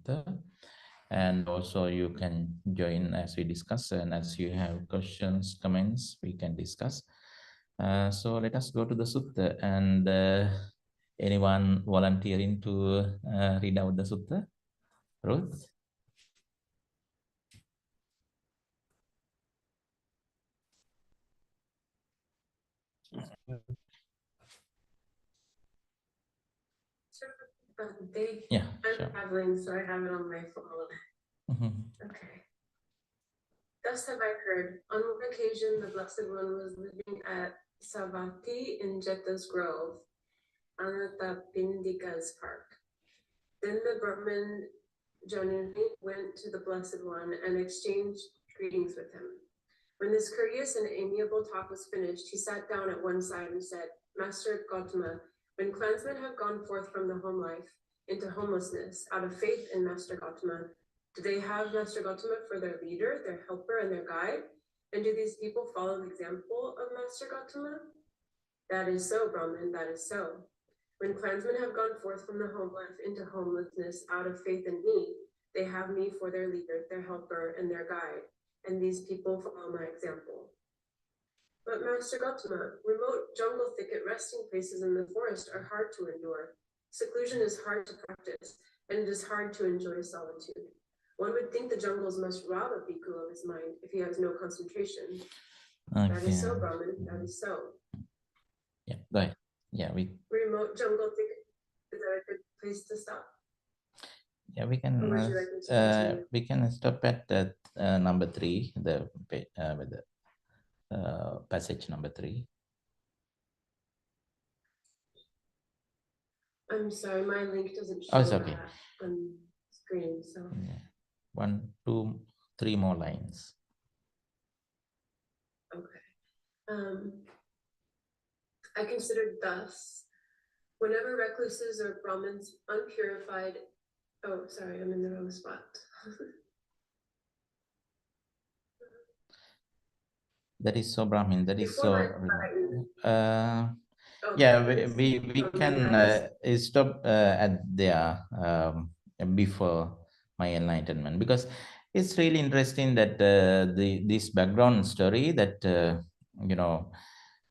sutta. And also you can join as we discuss, and as you have questions, comments, we can discuss. So let us go to the sutta, and anyone volunteering to read out the sutta? Ruth? I'm traveling, so I have it on my phone. Okay. Thus have I heard. On one occasion, the Blessed One was living at Savatthi in Jeta's Grove, Anathapindika's park. Then the Brahmin Janani went to the Blessed One and exchanged greetings with him. When this courteous and amiable talk was finished, he sat down at one side and said, Master Gautama, when clansmen have gone forth from the home life into homelessness out of faith in Master Gautama, do they have Master Gautama for their leader, their helper, and their guide? And do these people follow the example of Master Gautama? That is so, Brahman, that is so. When clansmen have gone forth from the home life into homelessness out of faith in me, they have me for their leader, their helper, and their guide, and these people follow my example. But Master Gautama, remote jungle thicket resting places in the forest are hard to endure. Seclusion is hard to practice, and it is hard to enjoy solitude. One would think the jungles must rob a bhikkhu of his mind if he has no concentration. Okay. That is so, Brahman, that is so. Yeah, go ahead. Yeah, remote jungle thicket, is that a good place to stop? Yeah, we can. We can stop at number 3, with the passage number 3. I'm sorry, my link doesn't show it's okay. that on screen. So 1, 2, 3 more lines. Okay. I considered thus, whenever recluses or Brahmins unpurified. Oh, sorry, I'm in the wrong spot. That is so, Brahmin. That is so. Okay. Yeah, we can stop at there before my enlightenment, because it's really interesting that this background story that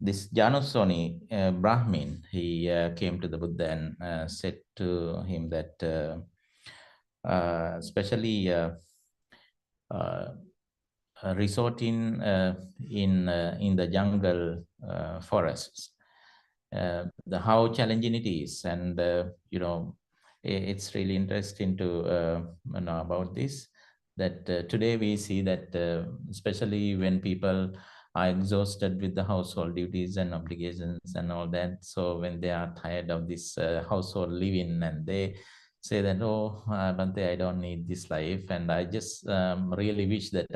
this Janusoni Brahmin, he came to the Buddha and said to him that especially resorting in the jungle forests, how challenging it is, and it's really interesting to know about this. That today we see that especially when people are exhausted with the household duties and obligations and all that, so when they are tired of this household living, and they say that, oh, Bhante, I don't need this life, and I just really wish that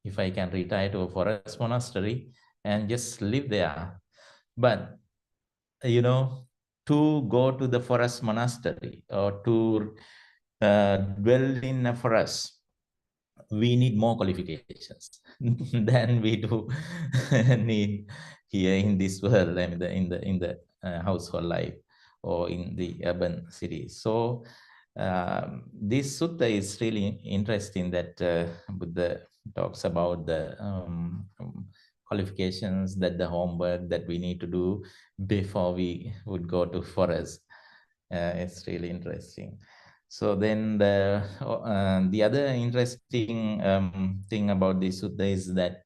if I can retire to a forest monastery and just live there. But to go to the forest monastery or to dwell in a forest, we need more qualifications than we do need here in this world, I mean, in the household life or in the urban cities. So this sutta is really interesting, that Buddha talks about the qualifications, that the homework that we need to do before we would go to forest. It's really interesting. So then the other interesting thing about this sutta is that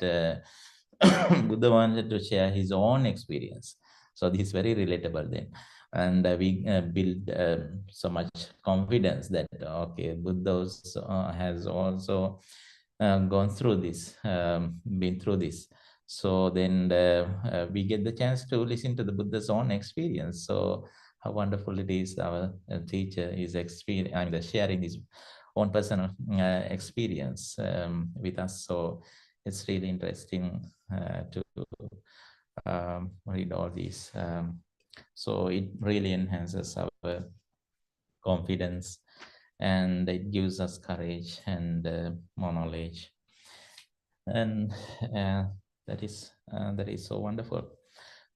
Buddha wanted to share his own experience. So this is very relatable then. And we build so much confidence that, okay, Buddha has also gone through this, been through this. So then we get the chance to listen to the Buddha's own experience. So how wonderful it is, our teacher is sharing his own personal experience with us. So it's really interesting to read all these. So it really enhances our confidence, and it gives us courage and more knowledge. And that is so wonderful.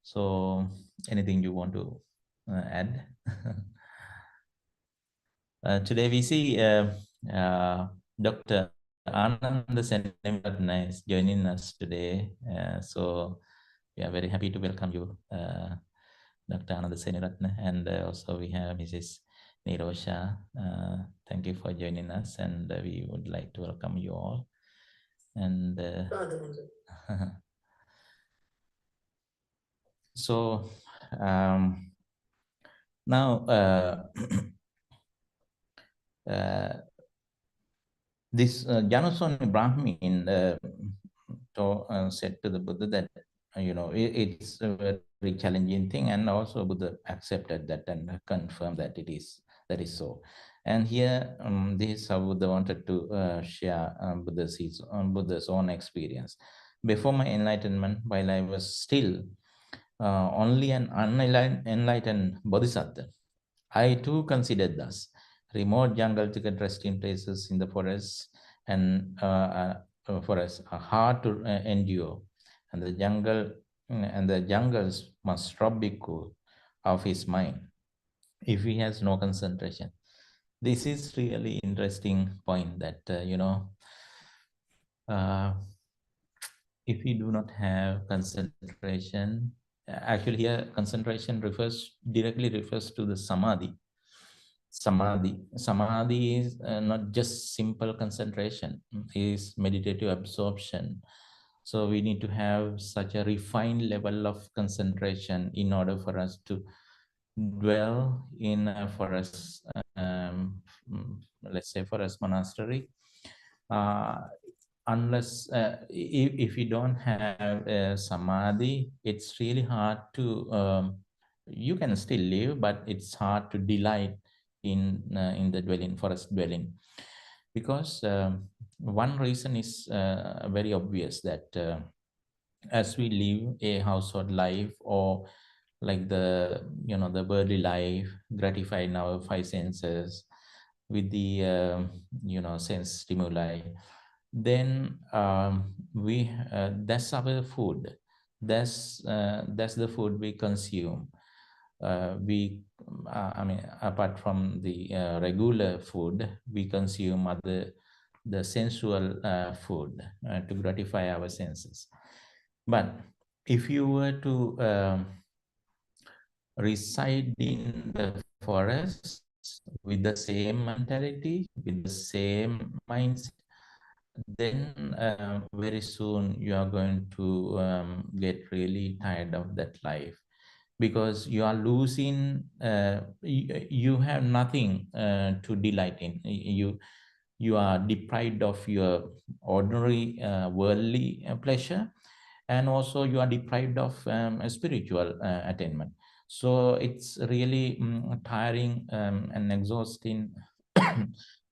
So anything you want to add? Today we see Dr. Anand Senniratne is joining us today. So we are very happy to welcome you, Dr. Anand Senniratne, and also we have Mrs. Nirosha. Thank you for joining us, and we would like to welcome you all. And so now this Januswami Brahmin said to the Buddha that it's a very challenging thing, and also Buddha accepted that and confirmed that that is so. And here, this is how Buddha wanted to share Buddha's own experience. Before my enlightenment, while I was still only an unenlightened bodhisattva, I too considered thus remote jungle-chicken resting places in the forest and forests are hard to endure, and the jungles must rob Bhikkhu of his mind if he has no concentration. This is really interesting point that if we do not have concentration, actually here concentration directly refers to the samadhi. Samadhi is not just simple concentration, is meditative absorption. So we need to have such a refined level of concentration in order for us to dwell in a forest, let's say forest monastery. Unless if you don't have samadhi, it's really hard to you can still live, but it's hard to delight in the forest dwelling, because one reason is very obvious, that as we live a household life, or like the worldly life, gratifying our five senses with the sense stimuli, then we that's our food, that's the food we consume. I mean, apart from the regular food, we consume the sensual food to gratify our senses. But if you were to reside in the forest with the same mentality, with the same mindset, then very soon you are going to get really tired of that life, because you are losing, you have nothing to delight in. You are deprived of your ordinary worldly pleasure, and also you are deprived of a spiritual attainment. So it's really tiring and exhausting,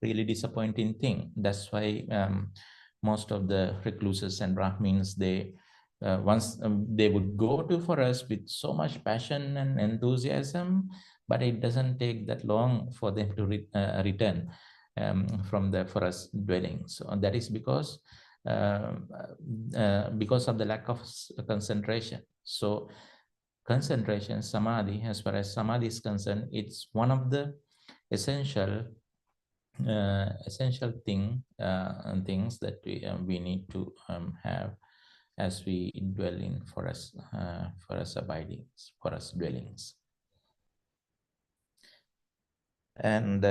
really disappointing thing. That's why most of the recluses and Brahmins, they once they would go to forest with so much passion and enthusiasm, but it doesn't take that long for them to return from the forest dwelling. So that is because of the lack of concentration. So concentration, samadhi, as far as samadhi is concerned, it's one of the essential things that we need to have as we dwell in forest abidings, forest dwellings. And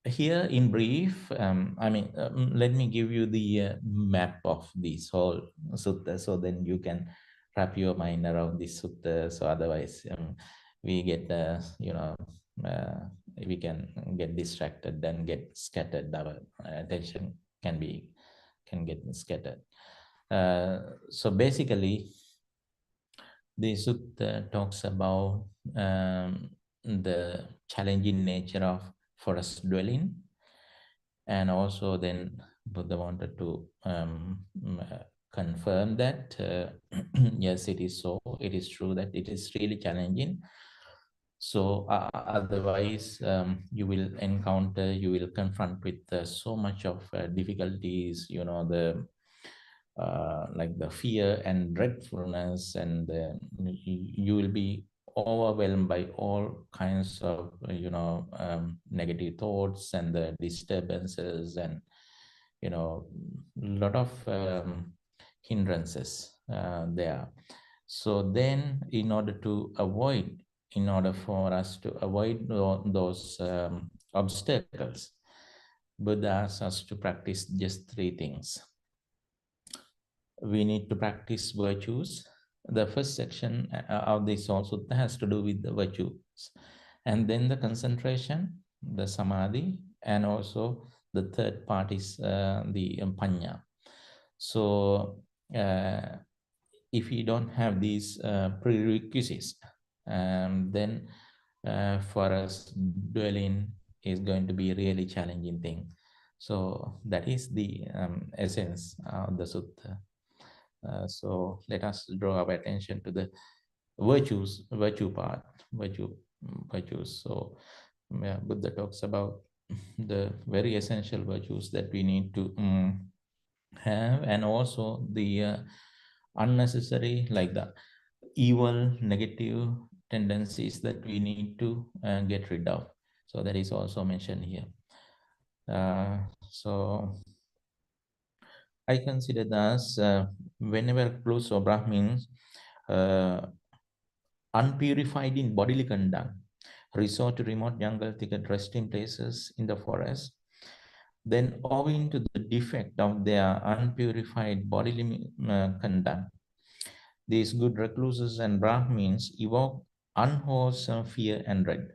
here in brief, I mean, let me give you the map of this whole sutta, so then you can wrap your mind around this sutta. So otherwise, we get, we can get distracted and get scattered. Our attention can get scattered. So basically, the sutta talks about the challenging nature of forest dwelling, and also then Buddha wanted to confirm that yes, it is so. It is true that it is really challenging. So otherwise, you will confront with so much of difficulties. Like the fear and dreadfulness, and you will be overwhelmed by all kinds of negative thoughts and the disturbances, and a lot of hindrances there. So then, in order for us to avoid those obstacles, Buddha asks us to practice just three things. We need to practice virtues. The first section of this also has to do with the virtues, and then the concentration, the samadhi, and also the third part is the panya. So if you don't have these prerequisites, then for us, dwelling is going to be a really challenging thing. So that is the essence of the sutta. So let us draw our attention to the virtue part, virtues. So Buddha talks about the very essential virtues that we need to have, and also the unnecessary, like the evil, negative tendencies that we need to get rid of. So that is also mentioned here. So I consider that whenever close or Brahmins unpurified in bodily conduct resort to remote jungle thicket resting places in the forest, then owing to the defect of their unpurified bodily conduct, these good recluses and Brahmins evoke unwholesome fear and dread.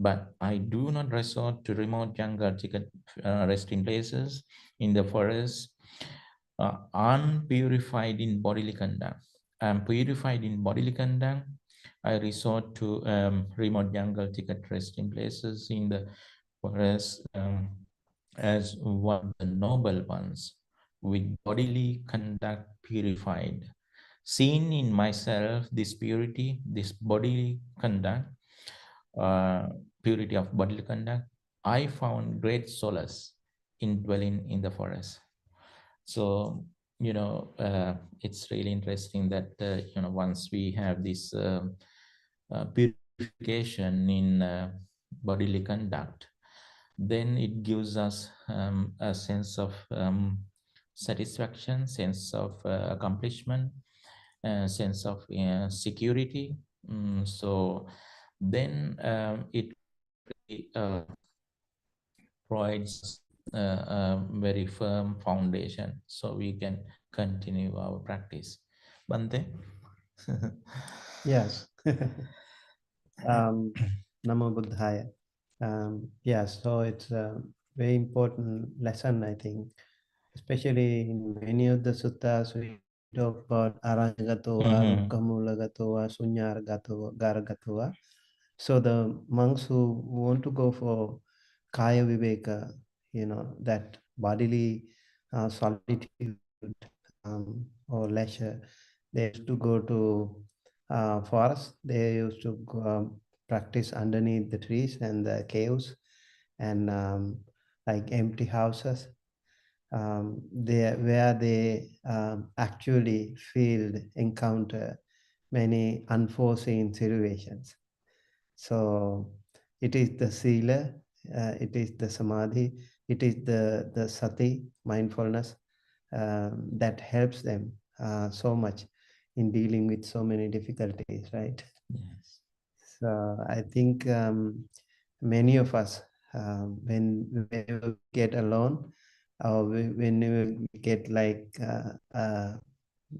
But I do not resort to remote jungle thicket resting places in the forest, unpurified in bodily conduct. I am purified in bodily conduct. I resort to remote jungle thicket resting places in the forest as one of the noble ones, with bodily conduct purified. Seeing in myself this purity, this bodily conduct, purity of bodily conduct, I found great solace in dwelling in the forest. So, it's really interesting that, once we have this purification in bodily conduct, then it gives us a sense of satisfaction, sense of accomplishment, sense of security. So then it really provides us a very firm foundation so we can continue our practice. Bante? Yes. Namo Buddhaya. Yes, so it's a very important lesson, I think, especially in many of the suttas we talk about aranyagatoa, Mhm. rukkamulagatoa, sunyaragatoa, garagatoa. So the monks who want to go for kaya viveka, that bodily solitude or leisure, they used to go to forest. They used to go, practice underneath the trees and the caves, and like empty houses, where they actually encounter many unforeseen situations. So it is the sila, it is the samadhi, it is the sati, mindfulness, that helps them so much in dealing with so many difficulties, right? Yes. So I think many of us, whenever we get alone, or whenever we get like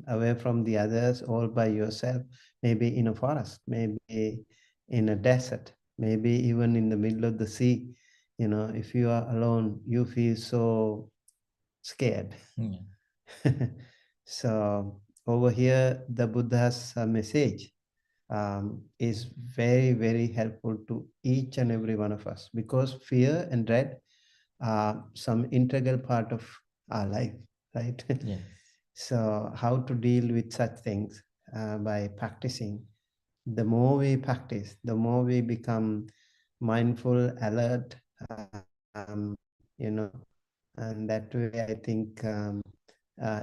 away from the others, all by yourself, maybe in a forest, maybe in a desert, maybe even in the middle of the sea, if you are alone, you feel so scared. Yeah. So over here, the Buddha's message is very, very helpful to each and every one of us, because fear and dread are some integral part of our life, right? Yes. So how to deal with such things by practicing. The more we practice, the more we become mindful, alert, you know, and that way I think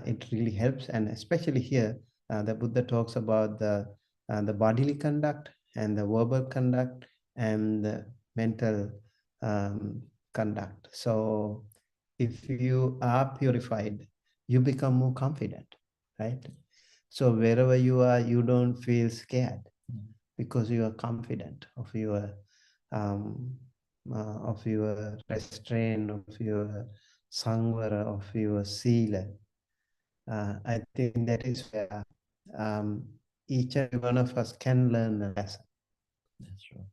it really helps. And especially here, the Buddha talks about the bodily conduct and the verbal conduct and the mental conduct. So if you are purified, you become more confident, right? So wherever you are, you don't feel scared because you are confident um, of your restraint, of your sangvara, of your sila. I think that is where each and every one of us can learn a lesson. That's true.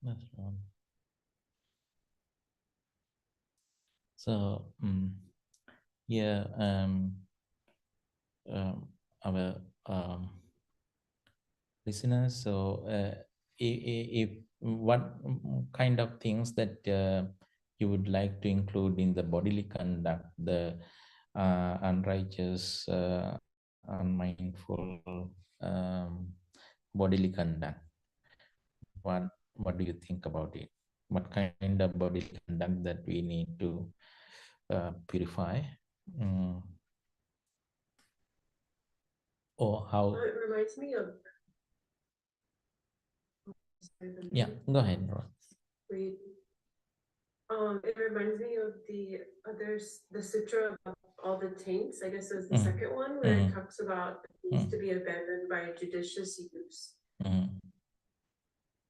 That's true. So, yeah, our listeners, so if what kind of things that you would like to include in the bodily conduct, the unrighteous, unmindful bodily conduct, what do you think about it? What kind of bodily conduct that we need to purify, or how? It reminds me of. Yeah, go ahead, Nora. Read. It reminds me of the others, the sutra about all the taints. I guess it was the second one where it talks about it needs to be abandoned by judicious use.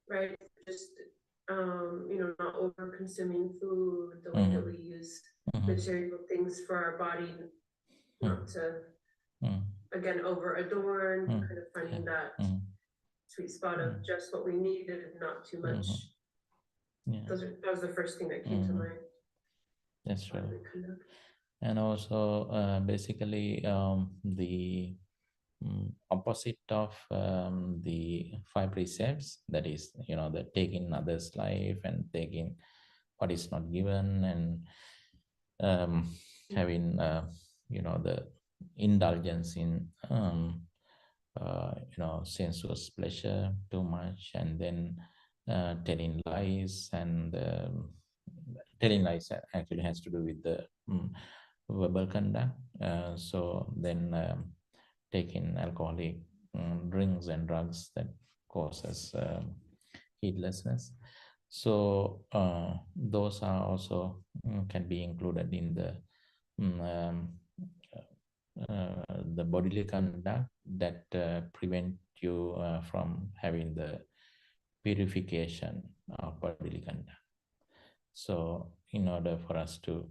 Right? Just not over consuming food, the way that we use material things for our body, not to again over adorn, kind of finding that sweet spot of just what we needed and not too much. Yeah. That was the first thing that came to mind. That's true. And also basically the opposite of the five precepts, that is, the taking others' life and taking what is not given, and having the indulgence in sensuous pleasure too much, and then telling lies, and telling lies actually has to do with the verbal conduct. So then taking alcoholic drinks and drugs that causes heedlessness. So those are also can be included in the bodily conduct that prevent you from having the purification of bodily conduct. So in order for us to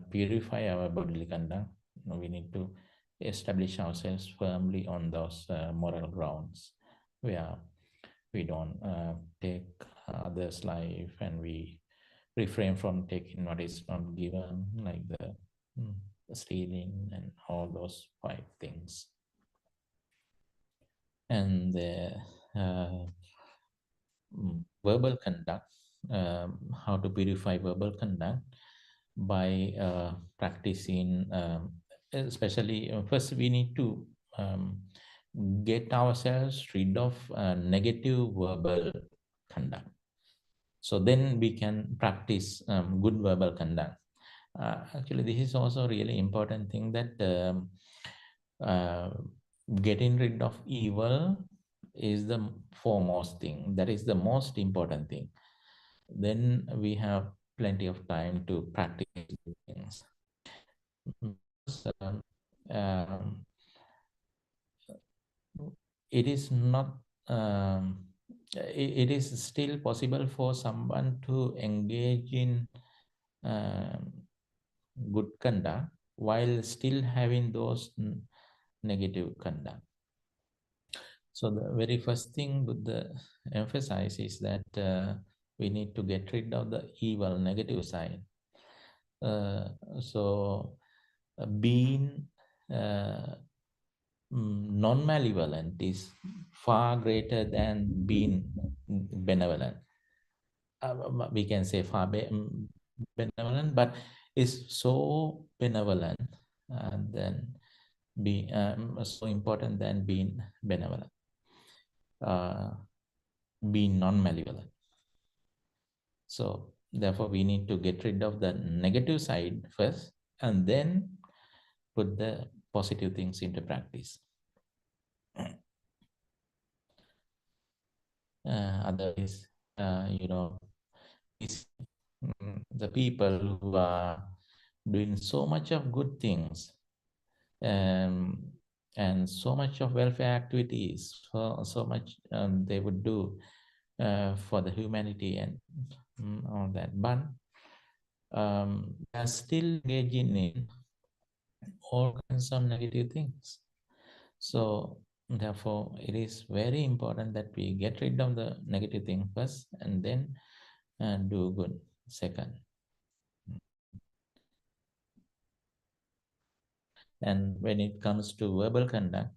purify our bodily conduct, we need to establish ourselves firmly on those moral grounds where we don't take others' life, and we refrain from taking what is not given, like the stealing and all those five things. And the verbal conduct, how to purify verbal conduct by practicing, especially first we need to get ourselves rid of negative verbal conduct. So then we can practice good verbal conduct. Actually, this is also a really important thing, that getting rid of evil is the foremost thing. That is the most important thing. Then we have plenty of time to practice things. It is not it is still possible for someone to engage in good conduct while still having those negative conduct. So the very first thing Buddha emphasize is that we need to get rid of the evil, negative side. So being non-malevolent is far greater than being benevolent. We can say far benevolent, but it's so benevolent than be so important than being benevolent, being non-malevolent. So therefore we need to get rid of the negative side first, and then put the positive things into practice. Otherwise, these, the people who are doing so much of good things, um, and so much of welfare activities, so much they would do for the humanity and all that, but they are still engaging in all kinds of negative things. So therefore, it is very important that we get rid of the negative thing first, and then do good second. And when it comes to verbal conduct,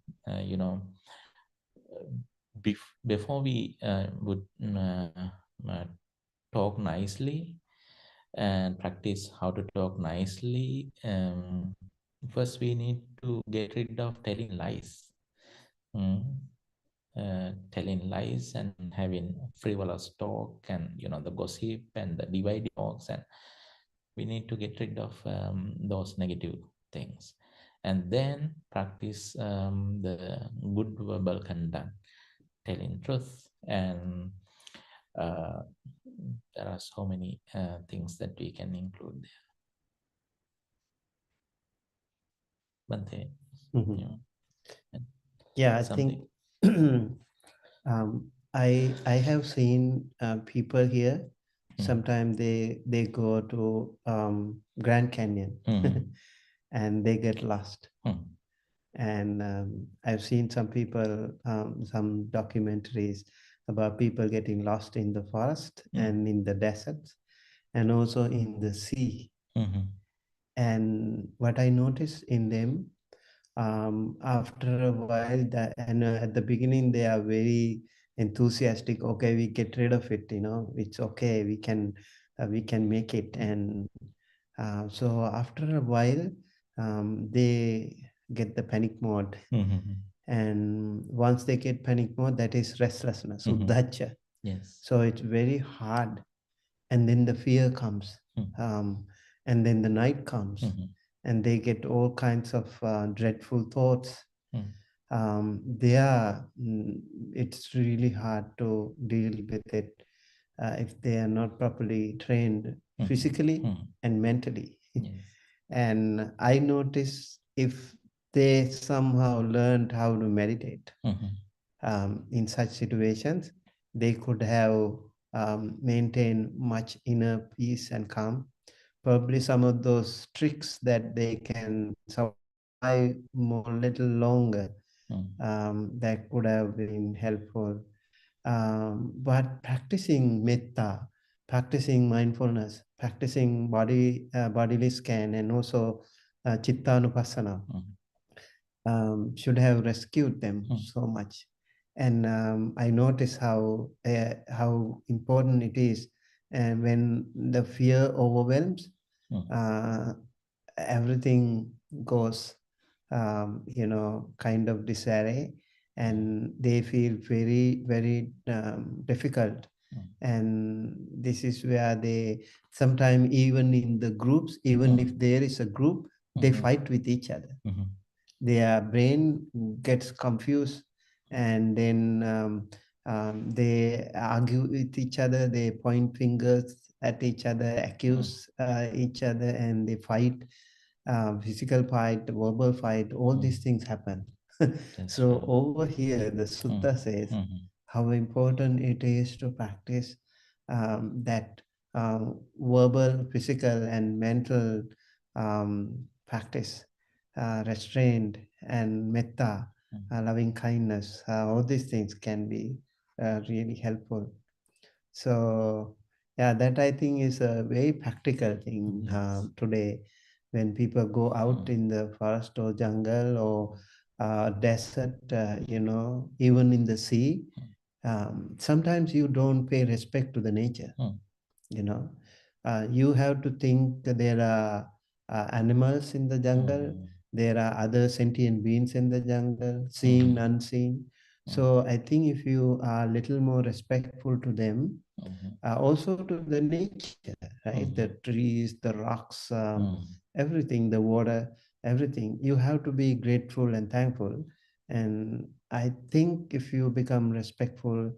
before we would talk nicely and practice how to talk nicely, first we need to get rid of telling lies. Telling lies and having frivolous talk, and the gossip and the dividing talks, and we need to get rid of those negative things, and then practice the good verbal conduct, telling truth, and there are so many things that we can include there. Bante, I think I have seen people here. Sometimes they go to Grand Canyon and they get lost. And I've seen some people, some documentaries about people getting lost in the forest and in the deserts, and also in the sea. And what I noticed in them, after a while, and at the beginning they are very enthusiastic. Okay, we get rid of it. It's okay. We can make it. And so after a while, they get the panic mode. And once they get panic mode, that is restlessness, uddhacha. Yes. So it's very hard. And then the fear comes. And then the night comes. And they get all kinds of dreadful thoughts. It's really hard to deal with it if they are not properly trained physically and mentally. And I notice if they somehow learned how to meditate in such situations, they could have maintained much inner peace and calm. Probably some of those tricks that they can survive more little longer, that could have been helpful. But practicing metta, practicing mindfulness, practicing bodily scan, and also chittanupassana should have rescued them so much. And I notice how important it is, and when the fear overwhelms, everything goes kind of disarray, and they feel very, very difficult. And this is where they sometimes, even in the groups, even if there is a group, they fight with each other. Their brain gets confused, and then they argue with each other, they point fingers at each other, accuse each other, and they fight, physical fight, verbal fight, all these things happen. So over here, the sutta says how important it is to practice that verbal, physical, and mental practice, restraint, and metta, loving kindness. All these things can be really helpful. So yeah, that I think is a very practical thing today. When people go out in the forest or jungle or desert, even in the sea, sometimes you don't pay respect to the nature. You have to think that there are animals in the jungle, there are other sentient beings in the jungle, seen, unseen. So I think if you are a little more respectful to them, also to the nature, right? The trees, the rocks, everything, the water, everything, you have to be grateful and thankful. And I think if you become respectful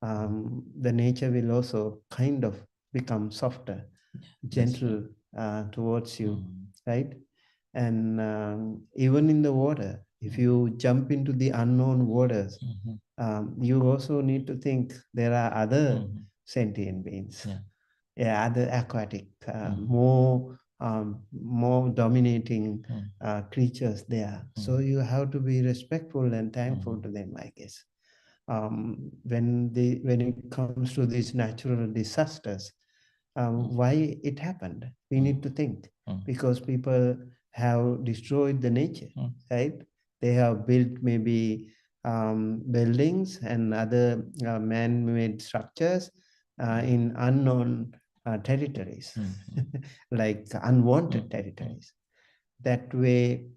the nature will also kind of become softer, gentle towards you, right? And even in the water, if you jump into the unknown waters, you also need to think there are other sentient beings, other aquatic, more dominating creatures there. So you have to be respectful and thankful to them, I guess. When it comes to these natural disasters, why it happened, we need to think, because people have destroyed the nature, right? They have built maybe buildings and other man-made structures in unknown territories, like unwanted territories. That way,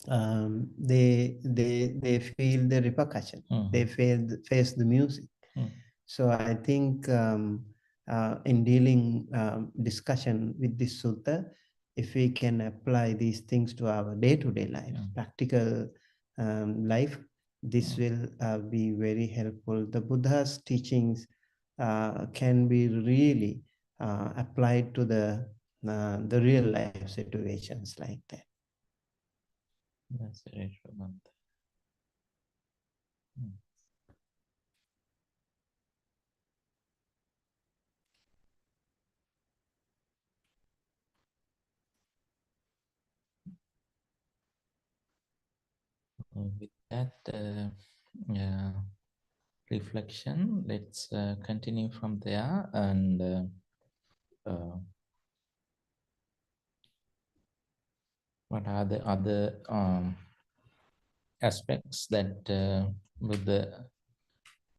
they feel the repercussion. They face the music. So I think in dealing discussion with this sutta, if we can apply these things to our day-to-day life, practical life, this will be very helpful. The Buddha's teachings can be really applied to the real life situations like that. That's very true. With that reflection, let's continue from there. And what are the other aspects that Buddha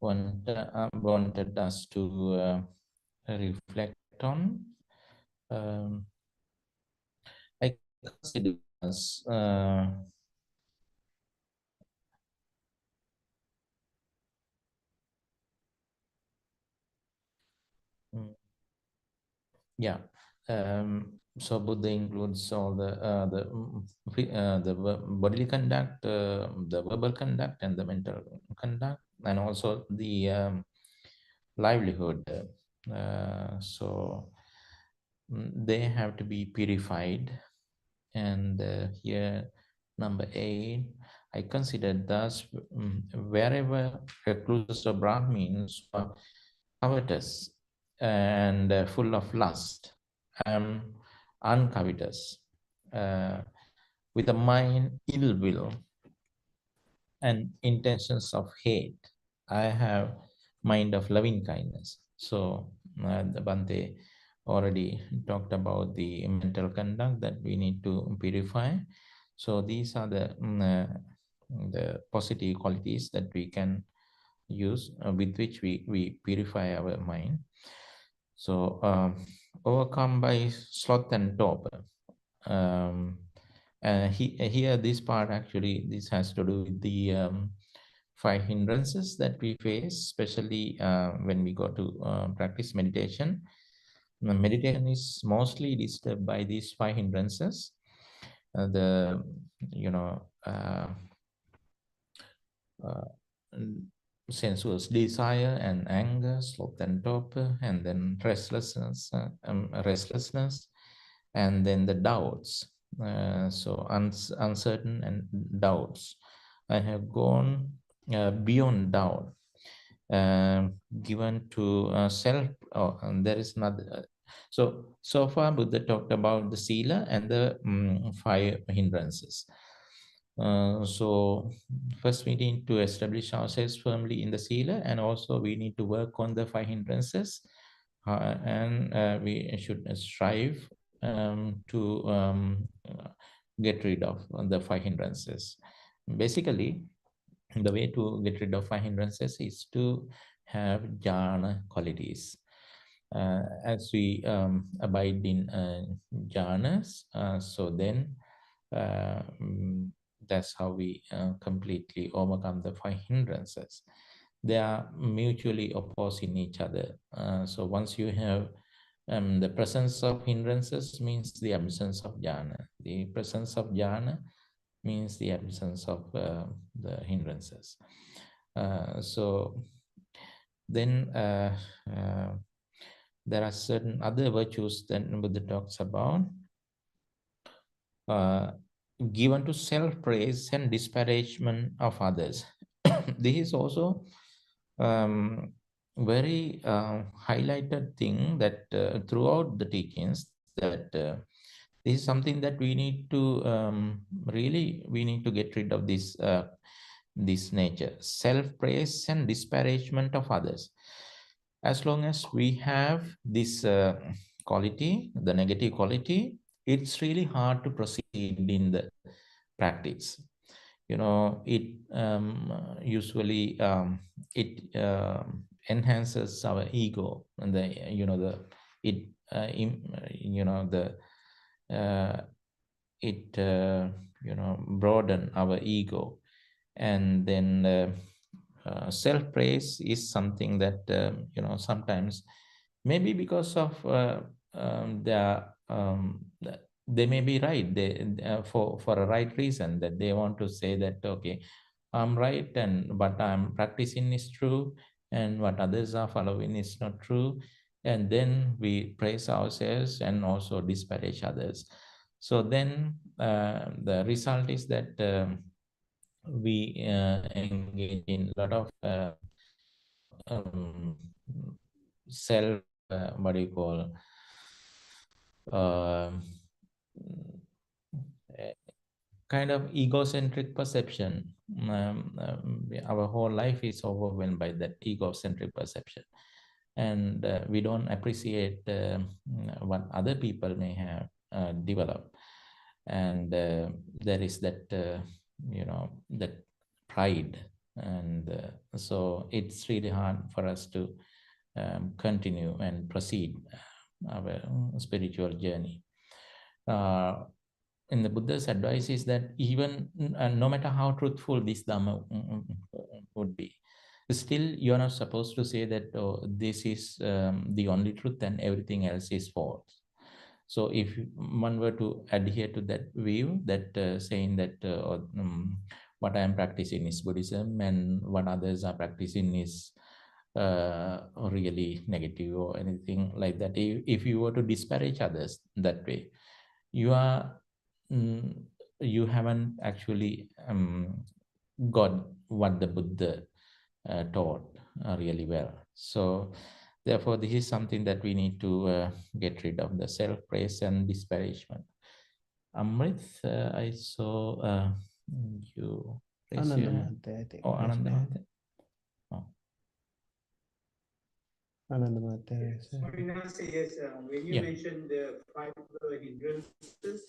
wanted us to reflect on? I consider as so Buddha includes all the bodily conduct, the verbal conduct, and the mental conduct, and also the livelihood. So they have to be purified. And here, number 8, I consider thus wherever recluses or Brahmins are covetous and full of lust, uncovetous, with a mind ill will and intentions of hate. I have mind of loving kindness. So the Bhante already talked about the mental conduct that we need to purify. So these are the positive qualities that we can use with which we purify our mind. So overcome by sloth and torpor. Here, this part actually, this has to do with the 5 hindrances that we face, especially when we go to practice meditation. Meditation is mostly disturbed by these 5 hindrances. The sensuous desire and anger, sloth and torpor, and then restlessness, and then the doubts. So uncertain and doubts. I have gone beyond doubt, given to self. And there is not. So far, Buddha talked about the sila and the 5 hindrances. So first we need to establish ourselves firmly in the sila, and also we need to work on the 5 hindrances, and we should strive to get rid of the 5 hindrances. Basically, the way to get rid of 5 hindrances is to have jhana qualities. As we abide in jhanas, so then that's how we completely overcome the 5 hindrances. They are mutually opposing each other. So once you have the presence of hindrances means the absence of jhana. The presence of jhana means the absence of the hindrances. So Then there are certain other virtues that Buddha talks about, given to self-praise and disparagement of others. This is also very highlighted thing that throughout the teachings, that this is something that we need to we need to get rid of this nature, self-praise and disparagement of others. As long as we have this quality, the negative quality, it's really hard to proceed in the practice. It usually it enhances our ego, and it broaden our ego. And then self-praise is something that sometimes, maybe because of they may be right, for a right reason, that they want to say that, okay, I'm right, and what I'm practicing is true, and what others are following is not true. And then we praise ourselves and also disparage others. So then the result is that we engage in a lot of self, what do you call, kind of egocentric perception. Our whole life is overwhelmed by that egocentric perception, and we don't appreciate what other people may have developed. And there is that that pride, and so it's really hard for us to continue and proceed our spiritual journey. And the Buddha's advice is that even no matter how truthful this Dhamma would be, still you're not supposed to say that, oh, this is the only truth and everything else is false. So if one were to adhere to that view, that saying that what I am practicing is Buddhism and what others are practicing is really negative or anything like that, if you were to disparage others that way, you are you haven't actually got what the Buddha taught really well. So therefore, this is something that we need to get rid of, the self-praise and disparagement. Amrit, I saw you raise your hand. I think. Oh, Ananda. Oh. Anandamata. Yes, when you mentioned the 5 hindrances,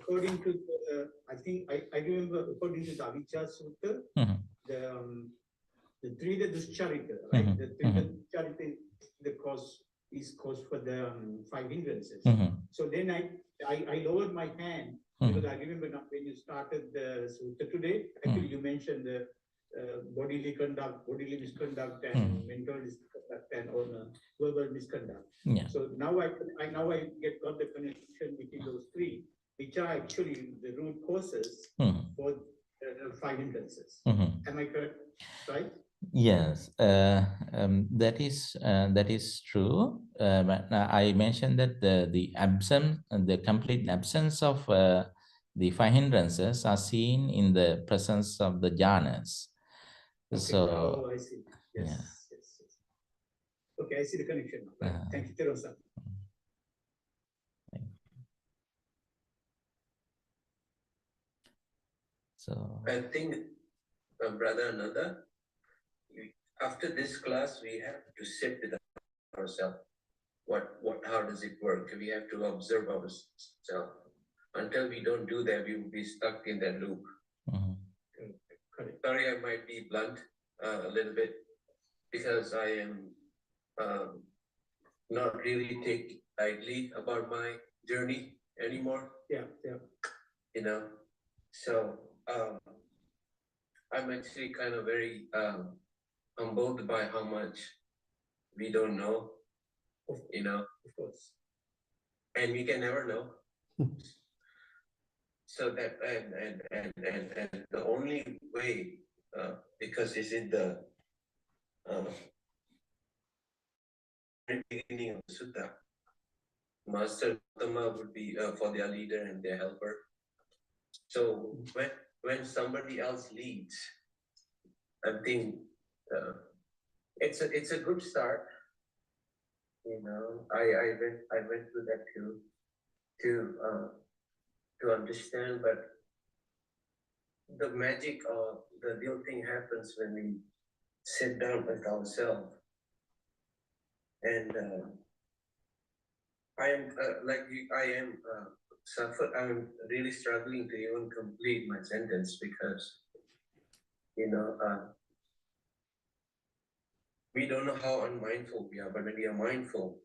according to the, I remember, according to the Avijja Sutta, the Trida Duscharita, right? The Trida Duscharita is cause for the 5 hindrances. So then I lowered my hand because I remember now when you started the Sutta today, actually you mentioned the bodily conduct, bodily misconduct, and mental misconduct, and verbal misconduct. So now I got the connection between those 3, which are actually the root causes for 5 hindrances. Am I correct? Right? Yes, that is true. But I mentioned that the complete absence of the 5 hindrances are seen in the presence of the jhanas. Okay. So, I see. Yes. Okay, I see the connection now. Right. Thank you, Teron-san. So I think, Brother Ananda, after this class, we have to sit with ourselves. How does it work? We have to observe ourselves. Until we don't do that, we will be stuck in that loop. Sorry, I might be blunt a little bit, because I am not really take lightly about my journey anymore. Yeah. So I'm actually kind of very humbled by how much we don't know, Of course. and we can never know. So that and the only way, because it's in the very beginning of the sutta, Master Dhamma would be for their leader and their helper. So when somebody else leads, I think it's a good start. You know, I went through that too to understand, but the magic or the real thing happens when we sit down with ourselves. And I am I'm really struggling to even complete my sentence because we don't know how unmindful we are, but when we are mindful,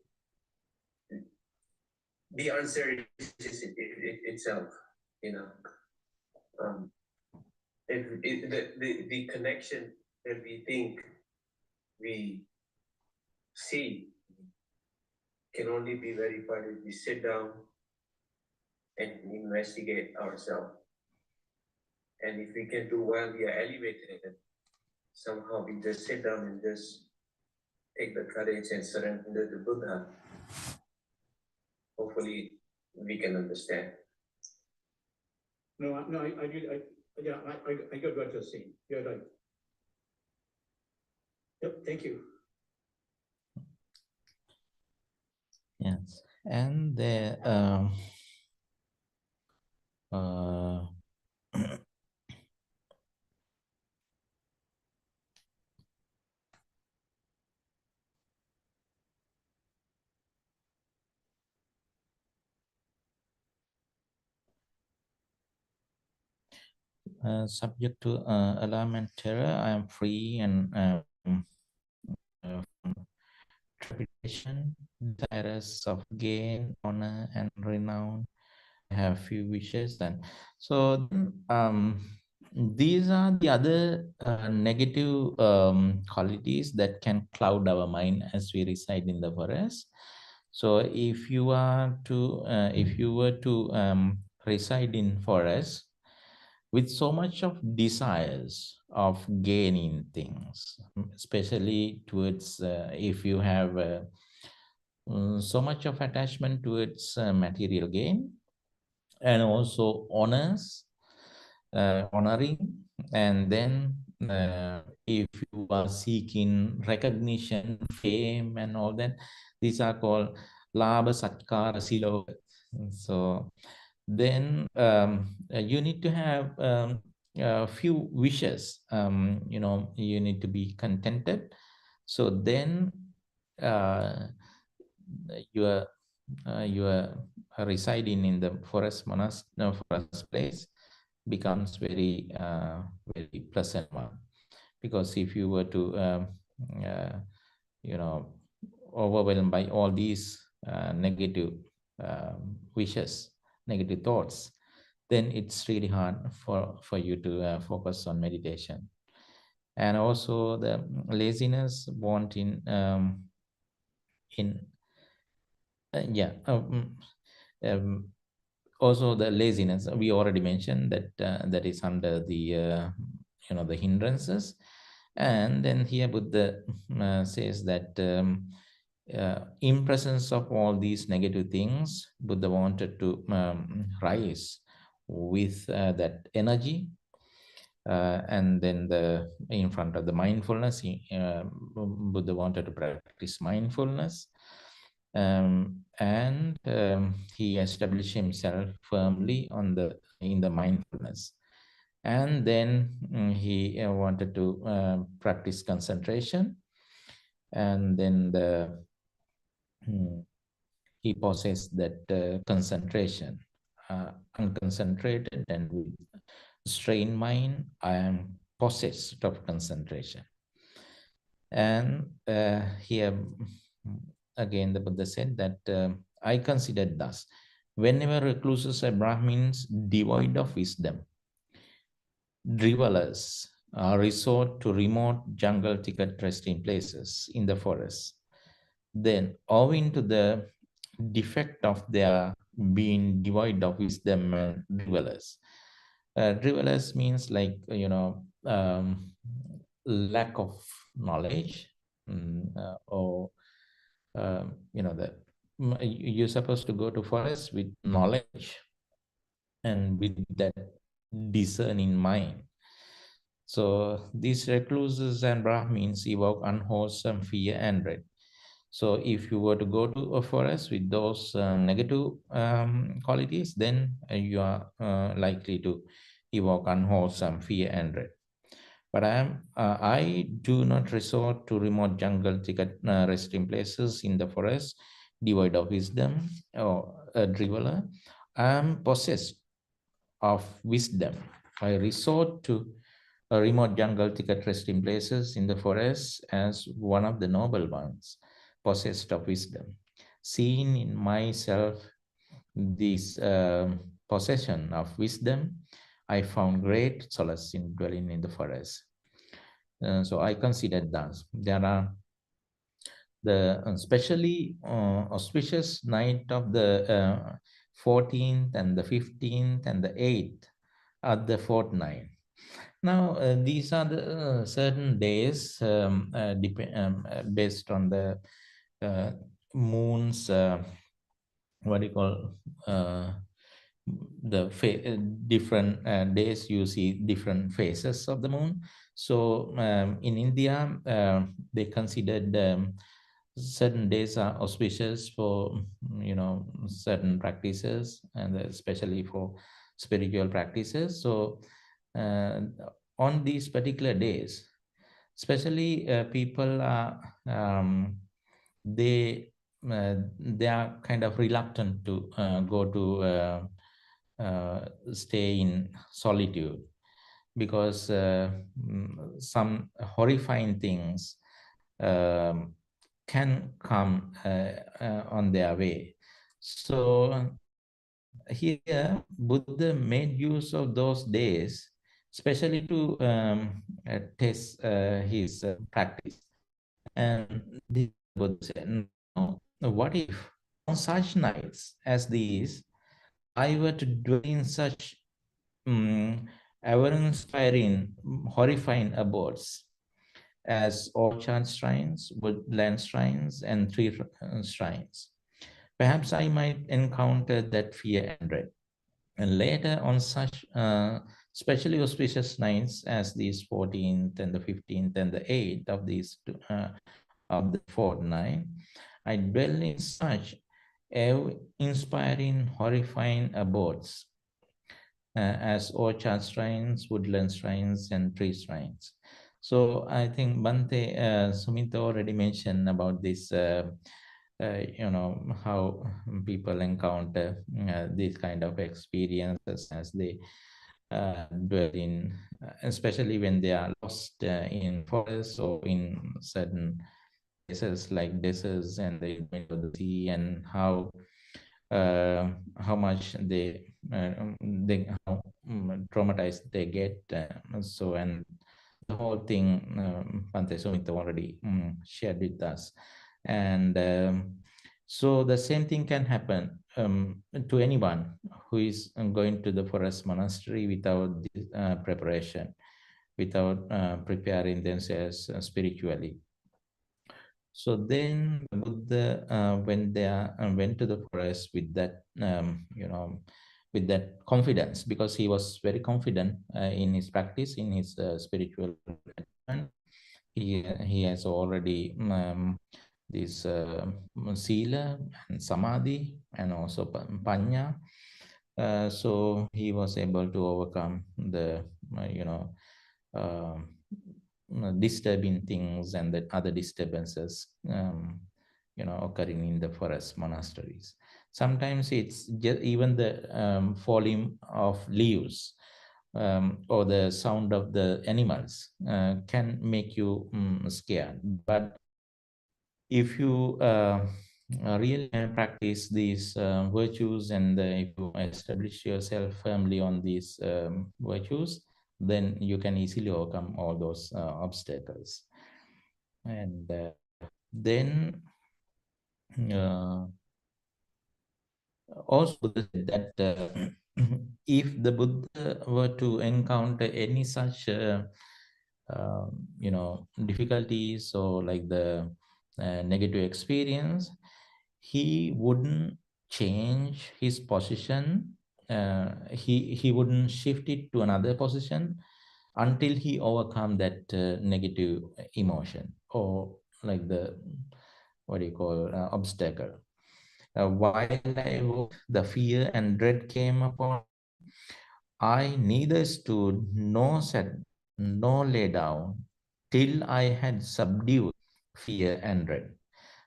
the answer is itself. The connection that we think we see can only be verified if we sit down and investigate ourselves. And if we can do while we are elevated, somehow we just sit down and just take the courage and surrender to Buddha. Hopefully, we can understand. No, I got what you're saying. You're right. Yep, thank you. Yes, and the subject to alarm and terror, I am free and trepidation, desirous of gain, honor, and renown. I have few wishes, and so these are the other negative qualities that can cloud our mind as we reside in the forest. So if you are to if you were to reside in forest with so much of desires of gaining things, especially towards if you have so much of attachment towards material gain, and also honoring, and then if you are seeking recognition, fame, and all that, these are called labha satkara siloka. So then you need to have a few wishes. You need to be contented. So then you are residing in the forest forest place becomes very very pleasant one. Because if you were to overwhelmed by all these negative wishes, negative thoughts, then it's really hard for you to focus on meditation. And also the laziness want in also the laziness we already mentioned that that is under the the hindrances. And then here Buddha says that in presence of all these negative things, Buddha wanted to rise with that energy, and then in front of the mindfulness, Buddha wanted to practice mindfulness, and he established himself firmly in the mindfulness. And then he wanted to practice concentration, and then he possessed that concentration, unconcentrated and with strained mind. I am possessed of concentration. And here again the Buddha said that I considered thus: whenever recluses and Brahmins devoid of wisdom, drivelers, resort to remote jungle thicket resting places in the forest, then owing to the defect of their being devoid of wisdom and drivelers. Drivelers means like, lack of knowledge, or that you're supposed to go to forest with knowledge and with that discerning mind. So these recluses and Brahmins evoke unwholesome fear and dread. So if you were to go to a forest with those negative qualities, then you are likely to evoke unwholesome fear and dread. But I do not resort to remote jungle thicket resting places in the forest, devoid of wisdom or a driveler. I am possessed of wisdom. I resort to a remote jungle thicket resting places in the forest as one of the noble ones, possessed of wisdom. Seeing in myself this possession of wisdom, I found great solace in dwelling in the forest. So I consider that there are the especially auspicious night of the 14th and the 15th and the 8th at the fortnight. Now, these are the certain days based on the moon's, what do you call, the different days you see different phases of the moon. So in India, they considered certain days are auspicious for certain practices, and especially for spiritual practices. So on these particular days, especially people are they are kind of reluctant to go to stay in solitude, because some horrifying things can come on their way. So here Buddha made use of those days especially to test his practice. And this Buddha said, no, what if on such nights as these I were to dwell in such ever-inspiring, horrifying abodes as orchard shrines, woodland shrines, and tree shrines? Perhaps I might encounter that fear and dread. And later on such specially auspicious nights as these 14th and the 15th and the 8th of these of the fortnight, I dwell in such inspiring, horrifying abodes as orchard shrines, woodland shrines, and tree shrines. So I think Bante Sumita already mentioned about this, how people encounter these kind of experiences as they dwell in, especially when they are lost in forests or in certain places like deserts and the middle of the sea, and how much how traumatized they get. So, and the whole thing, Bante Sumita already shared with us. And so the same thing can happen to anyone who is going to the forest monastery without this, preparation, without preparing themselves spiritually. So then Buddha, when they went to the forest with that, with that confidence, because he was very confident in his practice, in his spiritual attachment. He has already this sila and samadhi and also panya. So he was able to overcome the, disturbing things and the other disturbances, occurring in the forest monasteries. Sometimes it's just even the falling of leaves or the sound of the animals can make you scared. But if you really practice these virtues, and if you establish yourself firmly on these virtues, then you can easily overcome all those obstacles. And then also that if the Buddha were to encounter any such difficulties, or like the negative experience, he wouldn't change his position. He wouldn't shift it to another position until he overcome that negative emotion, or like the, what do you call, obstacle. While I walked, the fear and dread came upon. I neither stood nor sat nor lay down till I had subdued fear and dread.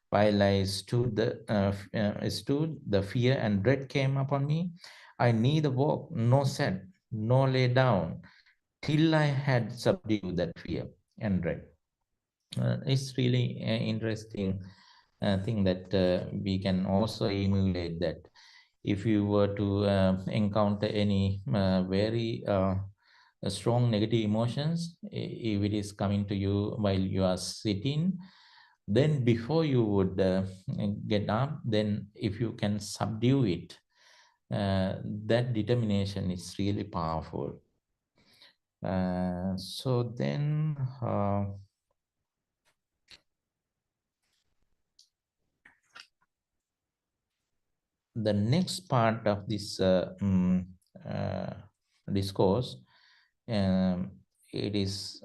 While I stood, the fear and dread came upon me. I neither walked nor sat nor lay down till I had subdued that fear and dread. It's really interesting thing that we can also emulate that. If you were to encounter any very strong negative emotions, if it is coming to you while you are sitting, then before you would get up, then if you can subdue it, that determination is really powerful. So then the next part of this discourse, it is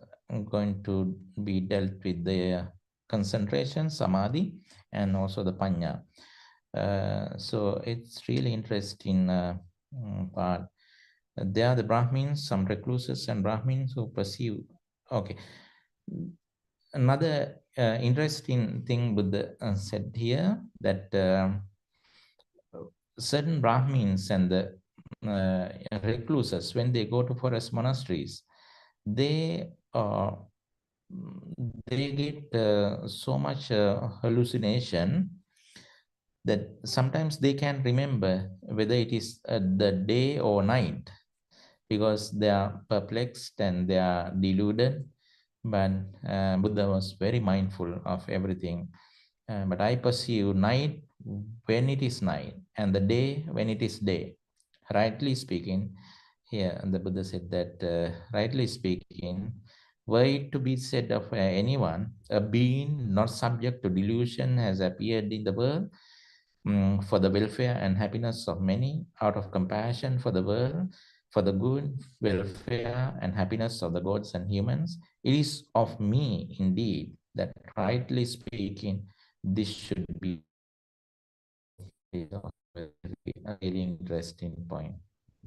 going to be dealt with the concentration, samadhi, and also the panya. So it's really interesting part. There are the Brahmins, some recluses and Brahmins who pursue. Okay. Another interesting thing Buddha said here, that certain Brahmins and the recluses, when they go to forest monasteries, they get so much hallucination that sometimes they can't remember whether it is the day or night, because they are perplexed and they are deluded. But Buddha was very mindful of everything. But I perceive night when it is night, and the day when it is day. Rightly speaking, here the Buddha said that, rightly speaking, were it to be said of anyone, a being not subject to delusion has appeared in the world for the welfare and happiness of many, out of compassion for the world, for the good welfare and happiness of the gods and humans. It is of me, indeed, that rightly speaking, this should be a very interesting point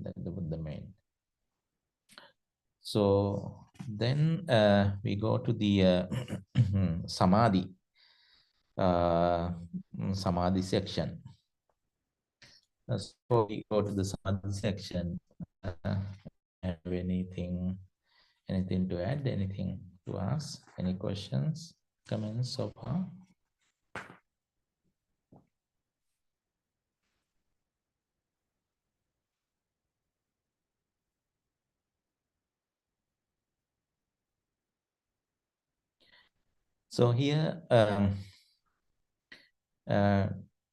that the Buddha made. So then we go to the samadhi, samadhi section. So we go to the samadhi section. Have anything to add? Anything to ask? Any questions, comments so far? So here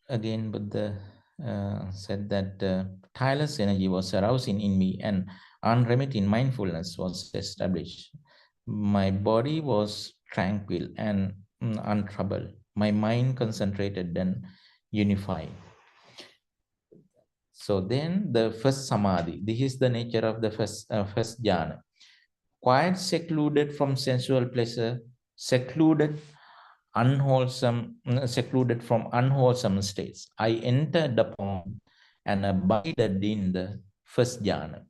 again, Buddha said that tireless energy was arousing in me and unremitting mindfulness was established. My body was tranquil and untroubled. My mind concentrated and unified. So then the first samadhi, this is the nature of the first jhana. Quite secluded from sensual pleasure, secluded from unwholesome states, I entered upon and abided in the first jhana,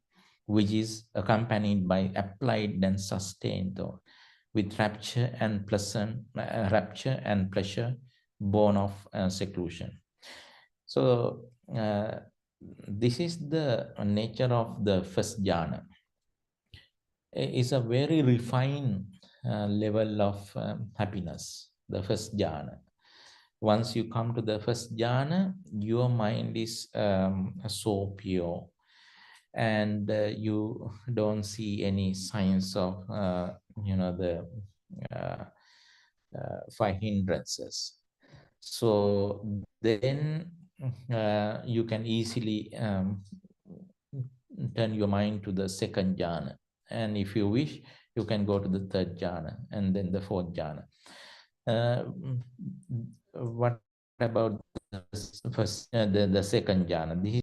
which is accompanied by applied and sustained thought, with rapture and pleasure born of seclusion. So this is the nature of the first jhana. It's a very refined level of happiness, the first jhana. Once you come to the first jhana, your mind is so pure, and you don't see any signs of the five hindrances. So then you can easily turn your mind to the second jhana, and if you wish, you can go to the third jhana and then the fourth jhana. what about the first, the second jhana? This is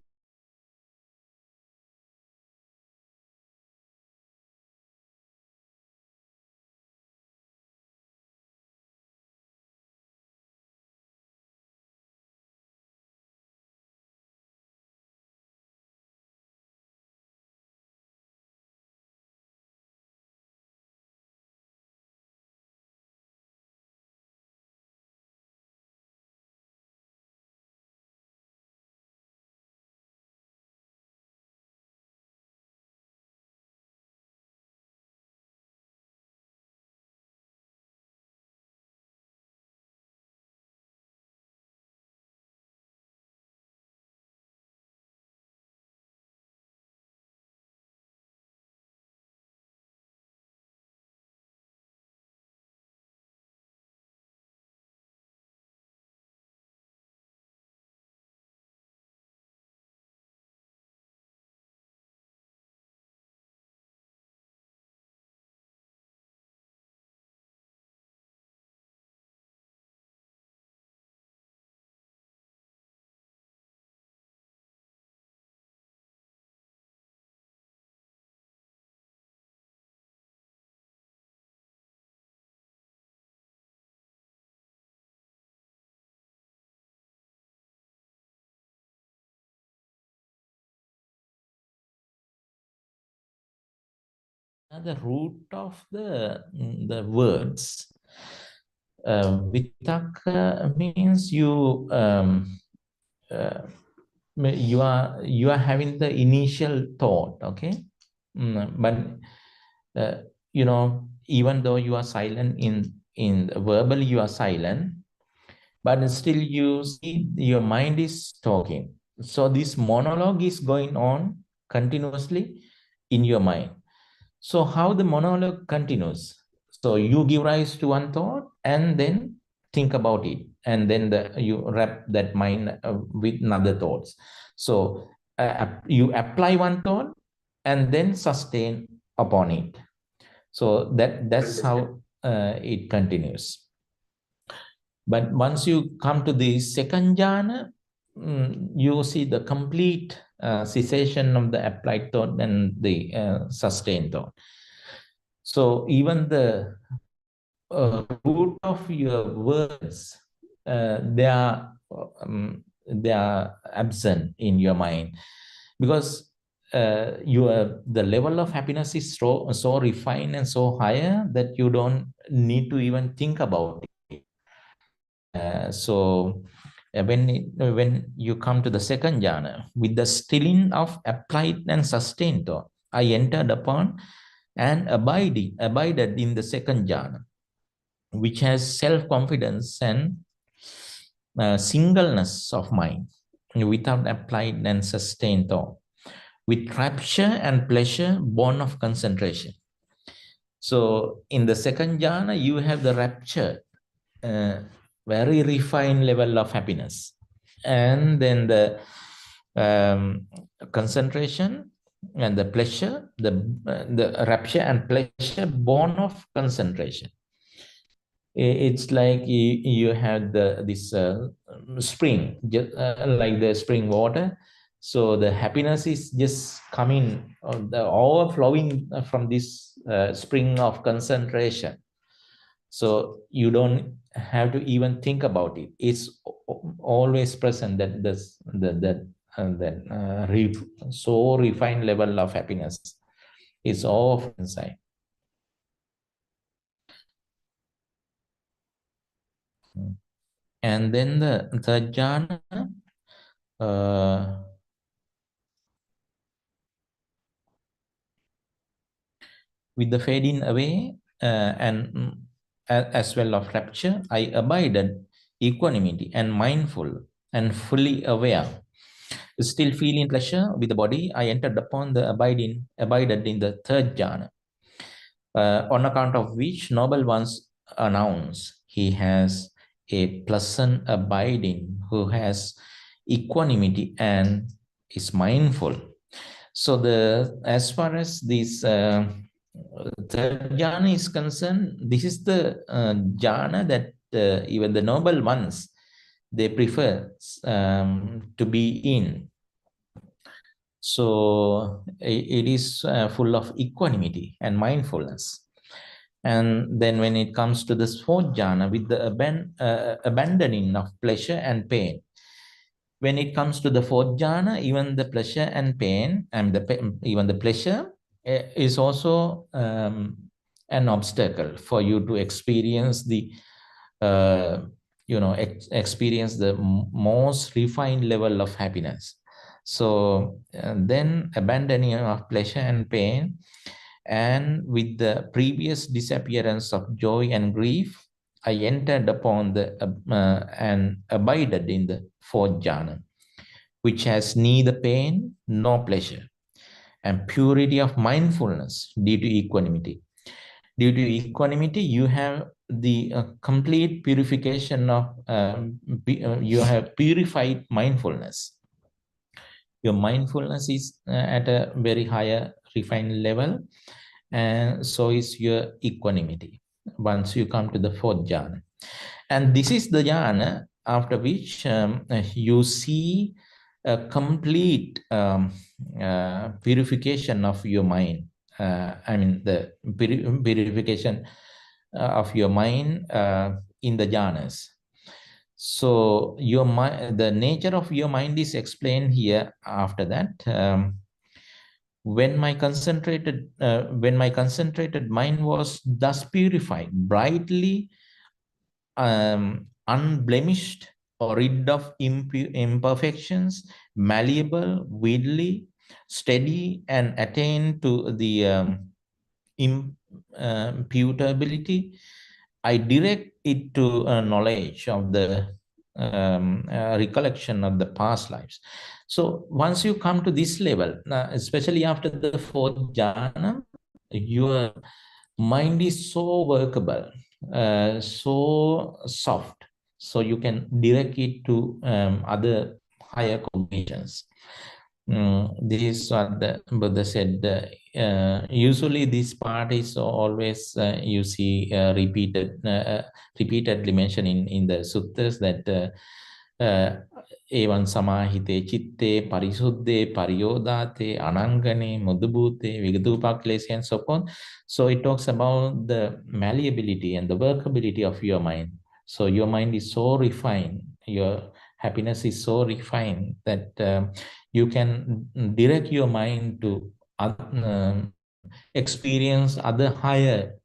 the root of the words. Vitaka means you you are having the initial thought, okay? But you know, even though you are silent in verbally, you are silent, but still you see your mind is talking. So this monologue is going on continuously in your mind. So how the monologue continues? So you give rise to one thought and then think about it, and then you wrap that mind with another thoughts. So you apply one thought and then sustain upon it. So that's how it continues. But once you come to the second jhana, you see the complete cessation of the applied thought and the sustained thought. So even the root of your words, they are absent in your mind, because the level of happiness is so refined and so higher that you don't need to even think about it. So when you come to the second jhana, with the stilling of applied and sustained thought, I entered upon and abided in the second jhana, which has self-confidence and singleness of mind, without applied and sustained thought, with rapture and pleasure born of concentration. So in the second jhana, you have the rapture, very refined level of happiness, and then the concentration and the pleasure, the rapture and pleasure born of concentration. It's like you have this spring, just like the spring water. So the happiness is just coming, the overflowing from this spring of concentration. So you don't have to even think about it. It's always present, that so refined level of happiness is all inside. And then the third jhana, with the fading away and as well of rapture, I abided equanimity and mindful and fully aware. Still feeling pleasure with the body, I entered upon the abided in the third jhana, on account of which noble ones announce he has a pleasant abiding, who has equanimity and is mindful. So as far as this third jhana is concerned, this is the jhana that even the noble ones, they prefer to be in. So it is full of equanimity and mindfulness. And then when it comes to this fourth jhana, with the abandoning of pleasure and pain, when it comes to the fourth jhana, even the pleasure and pain, and even the pleasure is also an obstacle for you to experience the, experience the most refined level of happiness. So then abandoning of pleasure and pain, and with the previous disappearance of joy and grief, I entered upon the and abided in the fourth jhana, which has neither pain nor pleasure, and purity of mindfulness due to equanimity. Due to equanimity, you have the complete purification of, you have purified mindfulness. Your mindfulness is at a very higher refined level, and so is your equanimity once you come to the fourth jhana. And this is the jhana after which you see a complete purification of your mind. I mean, the purification of your mind in the jhanas. So your mind, the nature of your mind is explained here after that. When my concentrated mind was thus purified, brightly unblemished, or rid of imperfections, malleable, widely, steady, and attained to the imputability, I direct it to a knowledge of the recollection of the past lives. So once you come to this level, especially after the fourth jhana, your mind is so workable, so soft, so you can direct it to other higher cognitions. This is what the Buddha said. Usually this part is always you see repeatedly mentioned in the suttas, that evan samahite chitte parisuddhe pariyodate anangane mudubhute vigadupaklese, and so on. So it talks about the malleability and the workability of your mind. So your mind is so refined, your happiness is so refined that you can direct your mind to experience other higher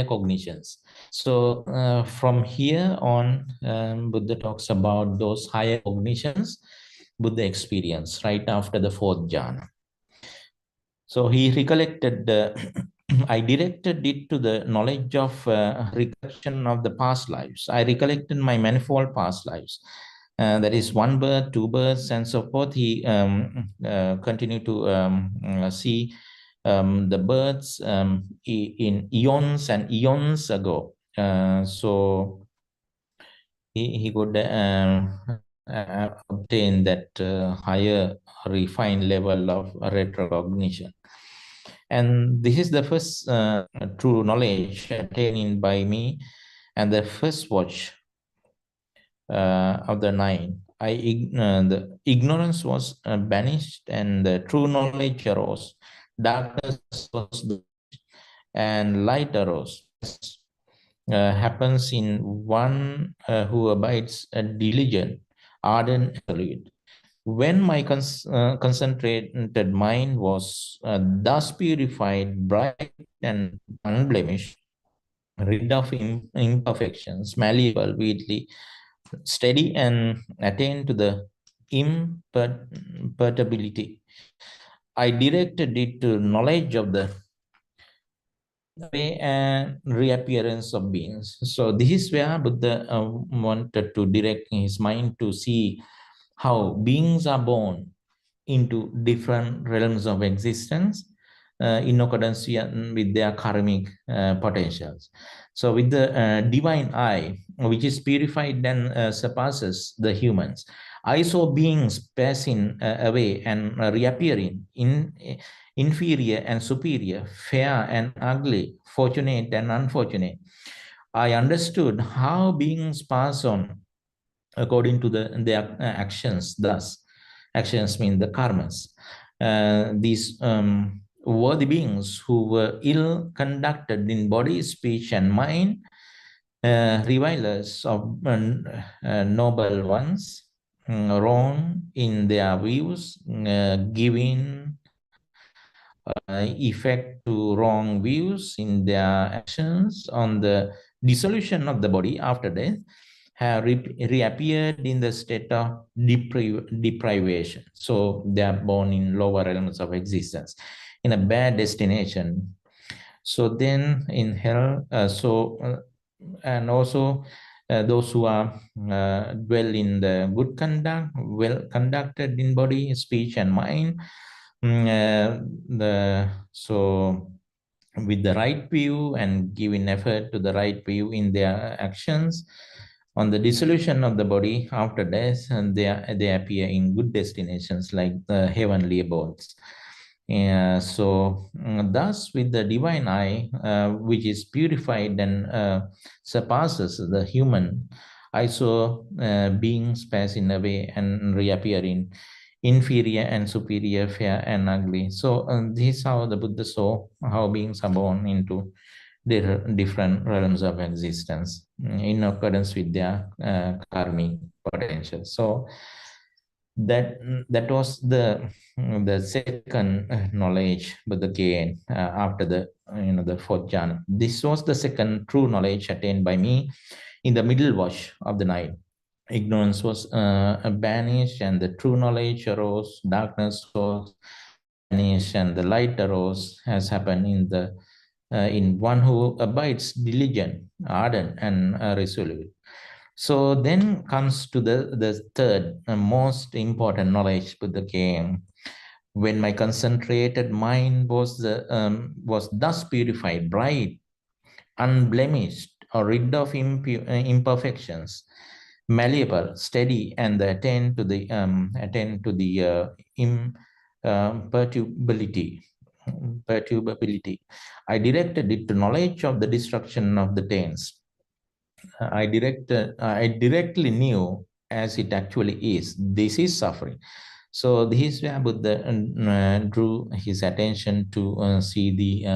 cognitions. So from here on, Buddha talks about those higher cognitions Buddha experience right after the fourth jhana. So he recollected, I directed it to the knowledge of recollection of the past lives. I recollected my manifold past lives. That is one birth, two births, and so forth. He continued to see the births in eons and eons ago. So he could obtain that higher refined level of retrocognition. And this is the first true knowledge attained by me, and the first watch of the nine. The ignorance was banished, and the true knowledge arose. Darkness was banished, and light arose. Happens in one who abides a diligent, ardent, resolute. When my concentrated mind was thus purified, bright and unblemished, rid of imperfections, malleable, widely, steady, and attained to the imperturbability, I directed it to knowledge of the way and reappearance of beings. So this is where Buddha wanted to direct his mind to see how beings are born into different realms of existence in accordance with their karmic potentials. So with the divine eye, which is purified and surpasses the humans, I saw beings passing away and reappearing in inferior and superior, fair and ugly, fortunate and unfortunate. I understood how beings pass on according to their actions. Thus, actions mean the karmas. These worthy beings who were ill conducted in body, speech, and mind, revilers of noble ones, wrong in their views, giving effect to wrong views in their actions on the dissolution of the body after death, have reappeared in the state of deprivation. So they are born in lower realms of existence, in a bad destination. So then in hell, and also those who are dwell in the good conduct, well conducted in body, speech, and mind, so with the right view and giving effort to the right view in their actions on the dissolution of the body after death, and they appear in good destinations like the heavenly abodes. Thus, with the divine eye, which is purified and surpasses the human, I saw beings passing away and reappearing, inferior and superior, fair and ugly. So this is how the Buddha saw how beings are born into their different realms of existence in accordance with their karmic potential. So that was the second knowledge Buddha gained after the fourth jhana. This was the second true knowledge attained by me in the middle watch of the night. Ignorance was banished, and the true knowledge arose. Darkness was banished, and the light arose, as happened in one who abides diligent, ardent, and resolute. So then comes to the third most important knowledge Buddha came. When my concentrated mind was thus purified, bright, unblemished, or rid of imperfections, malleable, steady, and attend to the perturbability, I directed it to knowledge of the destruction of the taints. I directly knew as it actually is. This is suffering. So this is where Buddha drew his attention to see the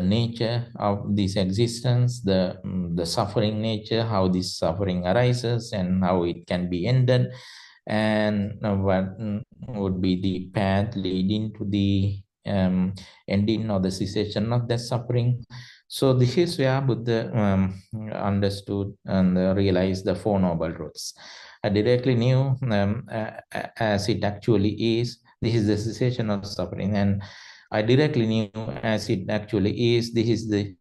nature of this existence, the suffering nature, how this suffering arises, and how it can be ended, and what would be the path leading to the ending or the cessation of that suffering. So this is where Buddha understood and realized the Four Noble Truths. I directly knew as it actually is, this is the cessation of suffering, and I directly knew as it actually is, this is the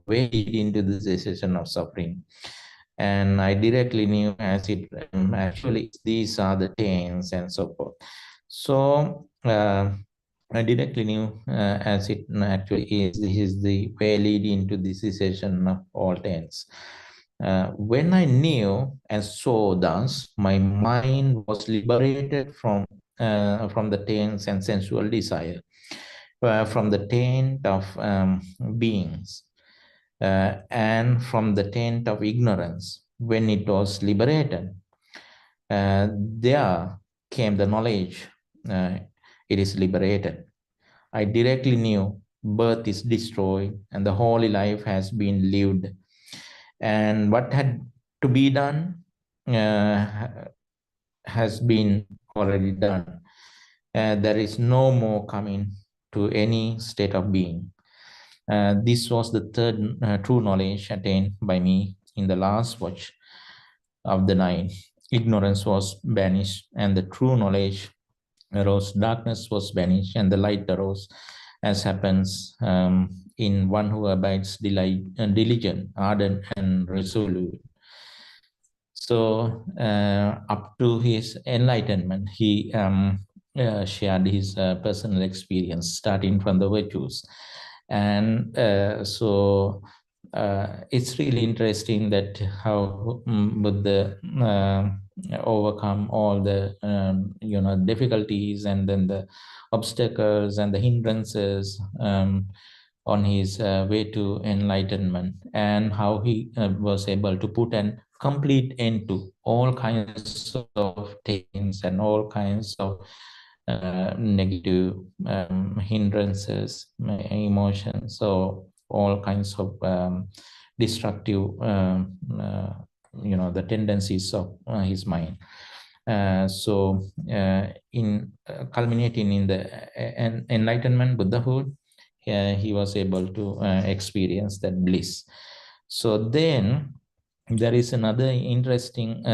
way into the cessation of suffering. And I directly knew as it actually, these are the taints and so forth. So I directly knew as it actually is, this is the way leading to the cessation of all taints. When I knew and saw thus, my mind was liberated from the taints and sensual desire, from the taint of beings, and from the taint of ignorance. When it was liberated, there came the knowledge. It is liberated. I directly knew birth is destroyed and the holy life has been lived. And what had to be done has been already done. There is no more coming to any state of being. This was the third true knowledge attained by me in the last watch of the night. Ignorance was banished and the true knowledge arose. Darkness was banished and the light arose, as happens in one who abides diligent, ardent, and resolute. So up to his enlightenment, he shared his personal experience, starting from the virtues. And it's really interesting that how Buddha overcome all the difficulties and then the obstacles and the hindrances on his way to enlightenment, and how he was able to put an complete end to all kinds of things and all kinds of negative hindrances, emotions, so all kinds of destructive, the tendencies of his mind. In culminating in the enlightenment, Buddhahood, he was able to experience that bliss. So then there is another interesting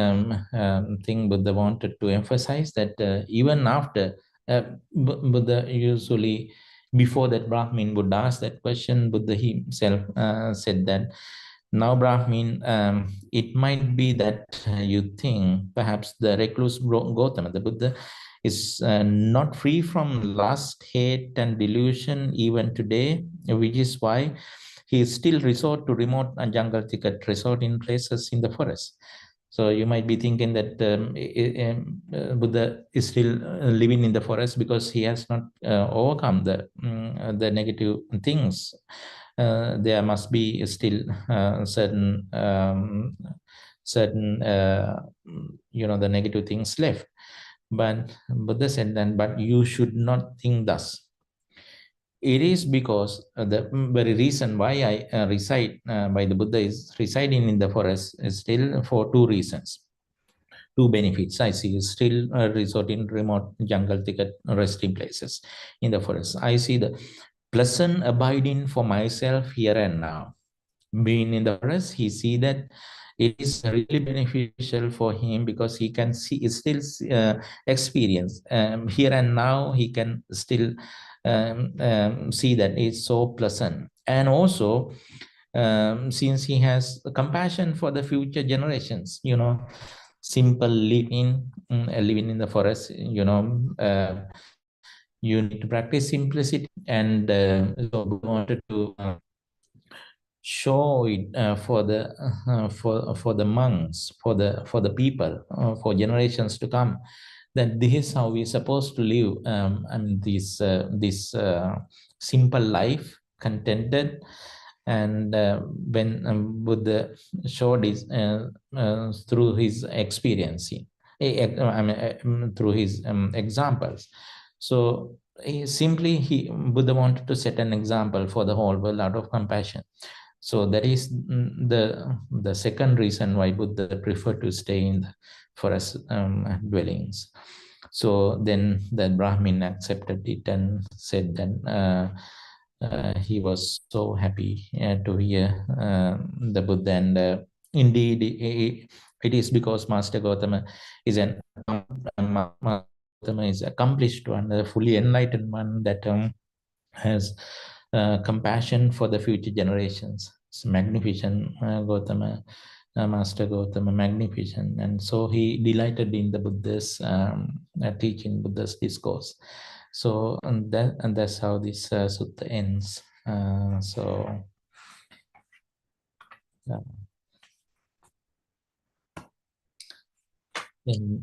thing Buddha wanted to emphasize, that even after Buddha usually, before that Brahmin would ask that question, Buddha himself said that, now Brahmin, it might be that you think perhaps the recluse Gautama, the Buddha, is not free from lust, hate, and delusion even today, which is why he still resort to remote jungle thicket, resort in places in the forest. So you might be thinking that Buddha is still living in the forest because he has not overcome the negative things. There must be still certain the negative things left. But Buddha said then, but you should not think thus. It is because the very reason why I reside by the Buddha is residing in the forest is still for two reasons, two benefits. I see still resort in remote jungle thicket resting places in the forest. I see the pleasant abiding for myself here and now. Being in the forest, he see that it is really beneficial for him because he can see, still experience here and now. He can still see that it's so pleasant, and also since he has compassion for the future generations, simple living in the forest, you need to practice simplicity, and so we wanted to show it for the monks, for the people, for generations to come, that this is how we're supposed to live, this simple life, contented. And when Buddha showed his through his experiencing, through his examples. So Buddha wanted to set an example for the whole world out of compassion. So that is the second reason why Buddha preferred to stay in the forest dwellings. So then the Brahmin accepted it and said that he was so happy to hear the Buddha. And indeed, it is because Master Gautama is is accomplished one, a fully enlightened one, that has compassion for the future generations. It's magnificent, Gautama, Master Gautama, magnificent. And so he delighted in the Buddha's teaching, Buddha's discourse. So and that's how this sutta ends. Any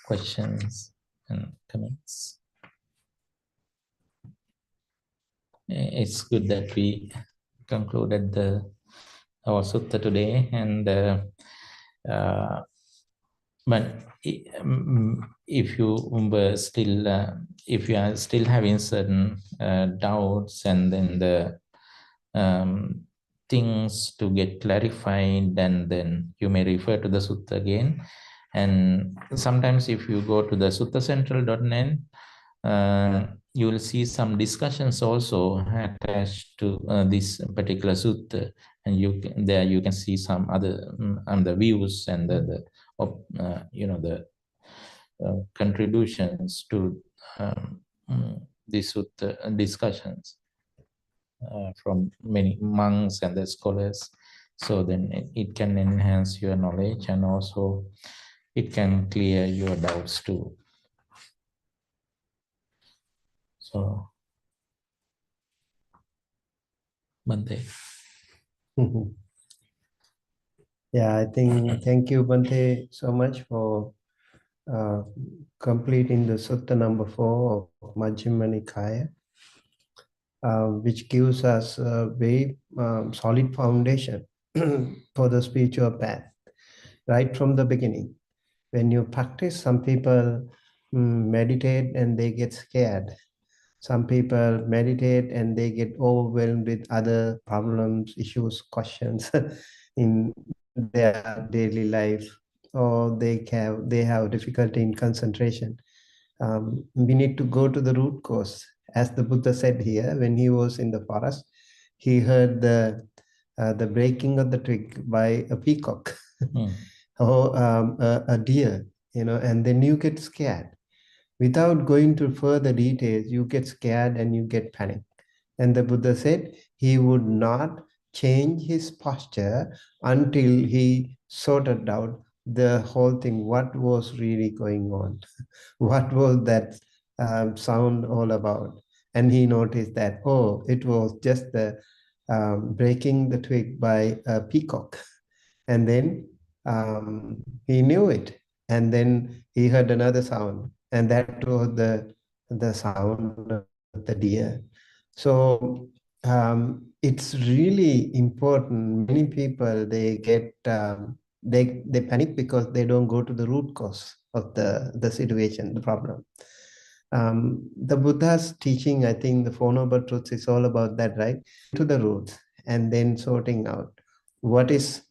questions and comments? It's good that we concluded our sutta today, and but if you were still, if you are still having certain doubts, and then the things to get clarified, then you may refer to the sutta again. And sometimes if you go to the suttacentral.net, you will see some discussions also attached to this particular sutta, and there you can see some other the views and the contributions to these sutta discussions from many monks and the scholars. So then it can enhance your knowledge, and also it can clear your doubts too. So, Bante. Yeah, I think, thank you, Bante, so much for completing the Sutta number 4 of Majjhima Nikaya. which gives us a very solid foundation for the spiritual path right from the beginning. When you practice, some people meditate and they get scared. Some people meditate and they get overwhelmed with other problems, issues, questions in their daily life, or they have difficulty in concentration. We need to go to the root cause. As the Buddha said here, when he was in the forest, he heard the breaking of the twig by a peacock or a deer, and then you get scared. Without going to further details, you get scared and you get panic. And the Buddha said he would not change his posture until he sorted out the whole thing, what was really going on, what was that sound all about. And he noticed that, oh, it was just the breaking the twig by a peacock. And then he knew it. And then he heard another sound, and that was the sound of the deer. So it's really important. Many people, they get they panic because they don't go to the root cause of the situation, the problem. The Buddha's teaching, I think the Four Noble Truths is all about that, right? To the roots and then sorting out what is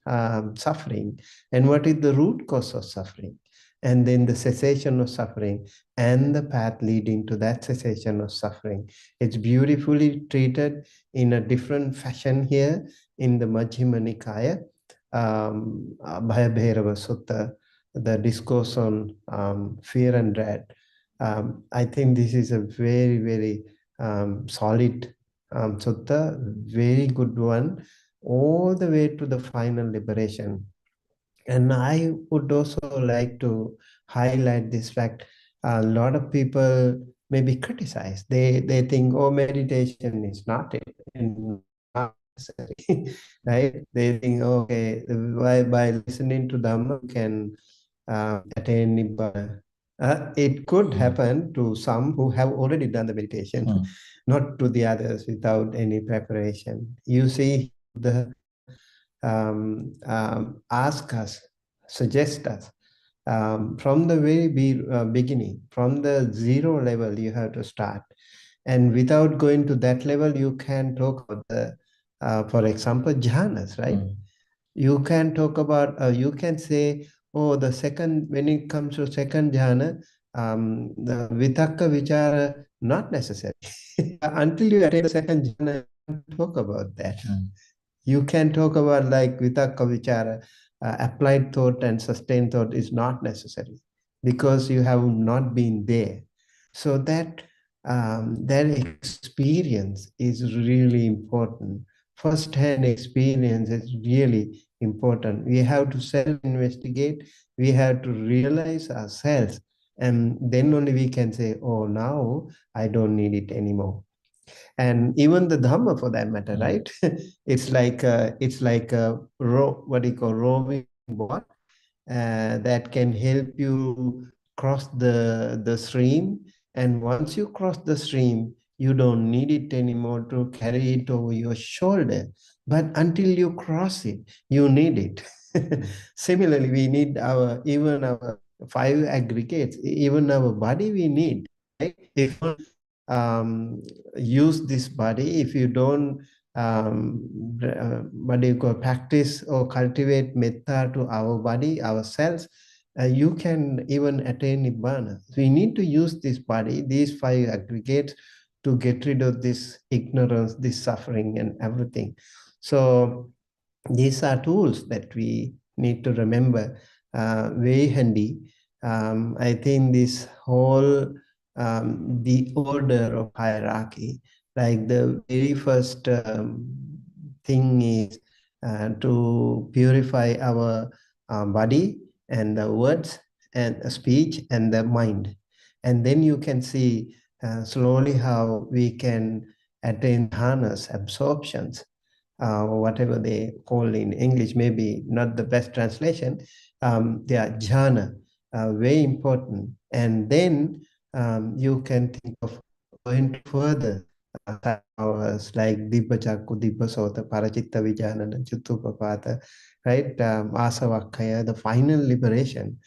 suffering and what is the root cause of suffering, and then the cessation of suffering and the path leading to that cessation of suffering. It's beautifully treated in a different fashion here in the Majjhima Nikaya, Bhayabhairava Sutta, the discourse on fear and dread. I think this is a very, very solid sutta, very good one, all the way to the final liberation. And I would also like to highlight this fact. A lot of people may be criticized. They think, oh, meditation is not it, and not necessary, right? They think, okay, by listening to Dhamma, you can attain Nibbana. It could happen to some who have already done the meditation, not to the others without any preparation. You see, the ask us, suggest us from the very beginning, from the zero level, you have to start. And without going to that level, you can talk about the, for example, jhanas, right? You can talk about, you can say, oh, the second, when it comes to second jhana, the vitakka vichara, not necessary. Until you attain the second jhana, you can talk about that. You can talk about like vitakka vichara, applied thought and sustained thought is not necessary because you have not been there. So that experience is really important. First-hand experience is really important. We have to self-investigate. We have to realize ourselves, and then only we can say, oh, now I don't need it anymore. And even the Dhamma, for that matter, right? It's like a what do you call, rowing boat that can help you cross the stream. And once you cross the stream, you don't need it anymore to carry it over your shoulder. But until you cross it, you need it. Similarly, we need even our five aggregates, even our body we need, right? If use this body, if you don't what do you call, practice or cultivate metta to our body, ourselves, you can even attain Nibbana. So we need to use this body, these five aggregates, to get rid of this ignorance, this suffering and everything. So these are tools that we need to remember, very handy. I think this whole the order of hierarchy, like the very first thing is to purify our body and the words and the speech and the mind. And then you can see slowly how we can attain jhanas, absorptions, whatever they call in English, maybe not the best translation. They are jhana, very important. And then you can think of going further powers like Dibba Chakku, Dibba Sota, Parachitta Vijanana, Chuttupapata, right? Asavakkaya, the final liberation,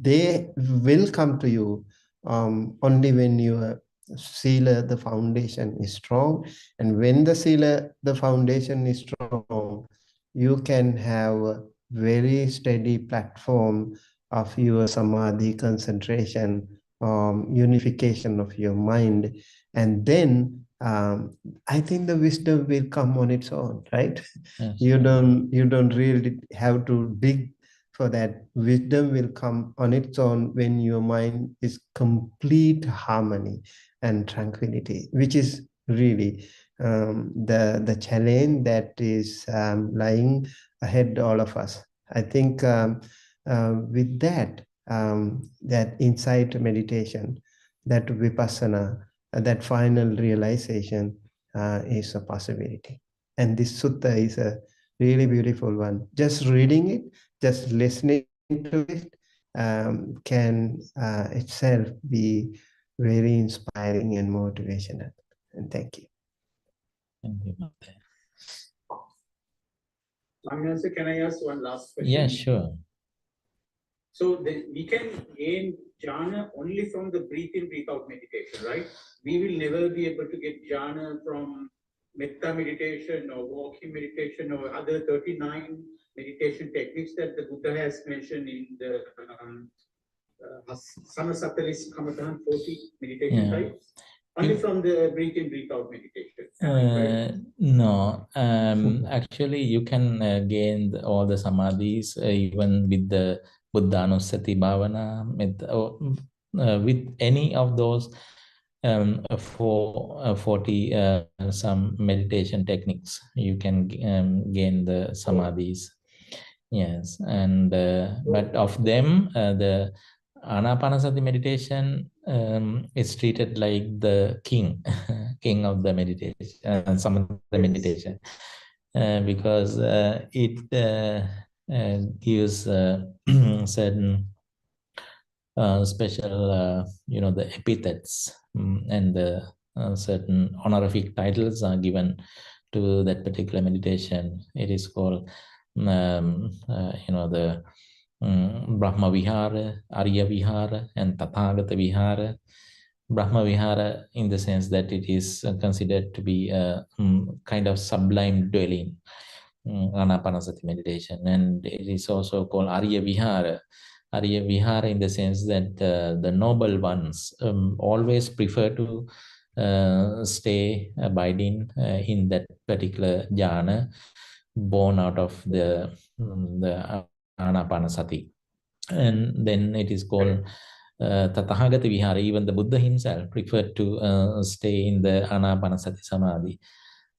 they will come to you only when your sila, the foundation is strong. And when the sila, the foundation is strong, you can have a very steady platform of your samadhi concentration, unification of your mind. And then I think the wisdom will come on its own, right? Yes. You don't really have to dig for that. Wisdom will come on its own when your mind is complete harmony and tranquility, which is really the challenge that is lying ahead all of us. I think with that insight meditation, that vipassana, that final realization is a possibility. And this sutta is a really beautiful one. Just reading it, just listening to it can itself be very inspiring and motivational. And thank you. Thank you. Can I ask one last question? Yeah, sure. So we can gain jhana only from the breathe in, breathe out meditation, right? We will never be able to get jhana from metta meditation or walking meditation or other 39 meditation techniques that the Buddha has mentioned in the Samasataris Kamathan 40 meditation types. Only from the breathe in, breathe out meditation. Right? No, actually you can gain all the samadhis even with the Buddhanussati Bhavana, with any of those 40 some meditation techniques. You can gain the samadhis. Yes, and but of them, the Anapanasati meditation is treated like the king, king of the meditation, some of the meditation, because it gives certain special, the epithets and the certain honorific titles are given to that particular meditation. It is called, the Brahma Vihara, Arya Vihara, and Tathagata Vihara. Brahma Vihara, in the sense that it is considered to be a kind of sublime dwelling, Anapanasati meditation, and it is also called Arya Vihara. Arya Vihara, in the sense that the noble ones always prefer to stay abiding in that particular jhana, born out of the Anapanasati. And then it is called Tathagata Vihara. Even the Buddha himself preferred to stay in the Anapanasati Samadhi.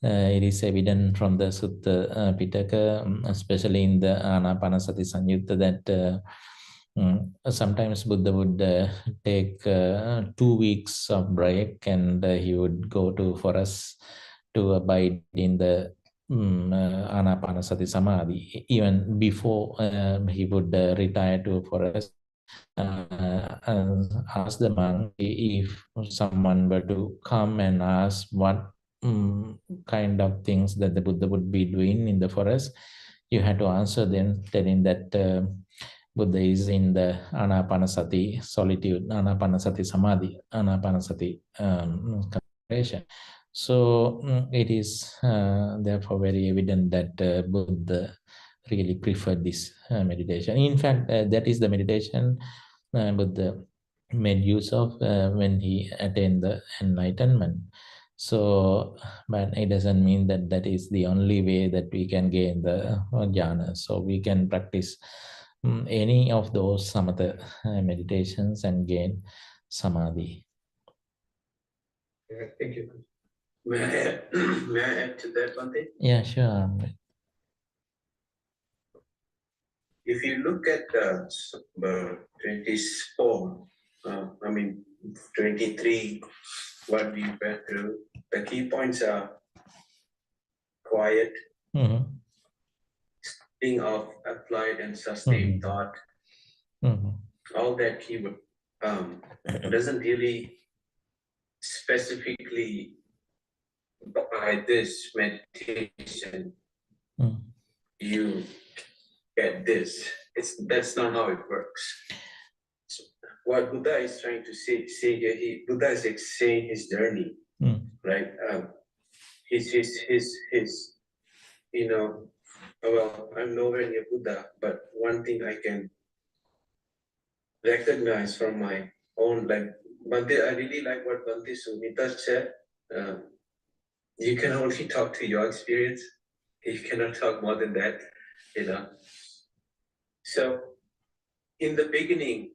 It is evident from the Sutta Pitaka, especially in the Anapanasati Sanyutta, that sometimes Buddha would take 2 weeks of break, and he would go to forest to abide in the Anapanasati Samadhi. Even before he would retire to a forest, and ask the monk, if someone were to come and ask what kind of things that the Buddha would be doing in the forest, you had to answer them, telling that Buddha is in the Anapanasati solitude, Anapanasati Samadhi, Anapanasati concentration. So it is therefore very evident that Buddha really preferred this meditation. In fact, that is the meditation Buddha made use of when he attained the enlightenment. So, but it doesn't mean that that is the only way that we can gain the jhana. So we can practice any of those samatha meditations and gain samadhi. Yeah, thank you. May I add to that one thing? Yeah, sure. If you look at 24, 23, what we went through, the key points are quiet, being of applied and sustained thought. All that keyword doesn't really specifically by this meditation, you get this. That's not how it works. So what Buddha is trying to say here, Buddha is saying his journey, right? His, you know, well, I'm nowhere near Buddha, but one thing I can recognize from my own, like, Bhante, I really like what Bhante Sumita said. You can only talk to your experience. You cannot talk more than that, you know. So in the beginning,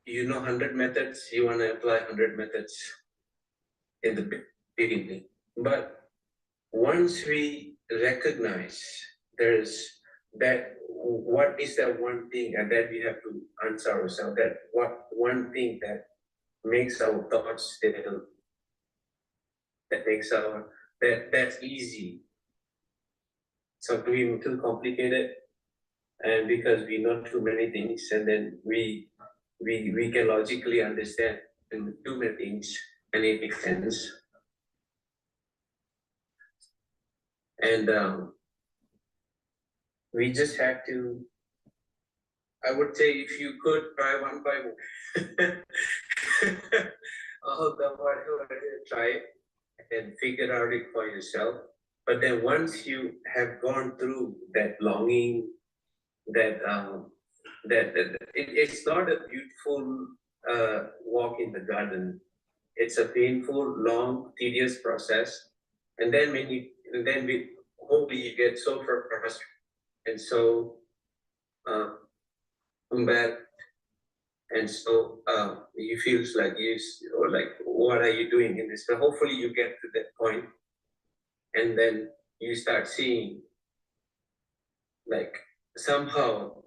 you know 100 methods, you want to apply 100 methods in the beginning. But once we recognize there's that, what is that one thing, and that we have to answer ourselves, that what one thing that makes our thoughts stable, that makes that's easy. So we too complicated, and because we know too many things, and then we can logically understand too many things, and it makes sense. And we just have to, I would say, if you could try one by one, all the whatever, try it and figure out it for yourself. But then once you have gone through that longing, that it's not a beautiful walk in the garden. It's a painful, long, tedious process. And then hopefully you get so frustrated and so bad, and so you feel like or like, what are you doing in this? But hopefully you get to that point, and then you start seeing, like, somehow,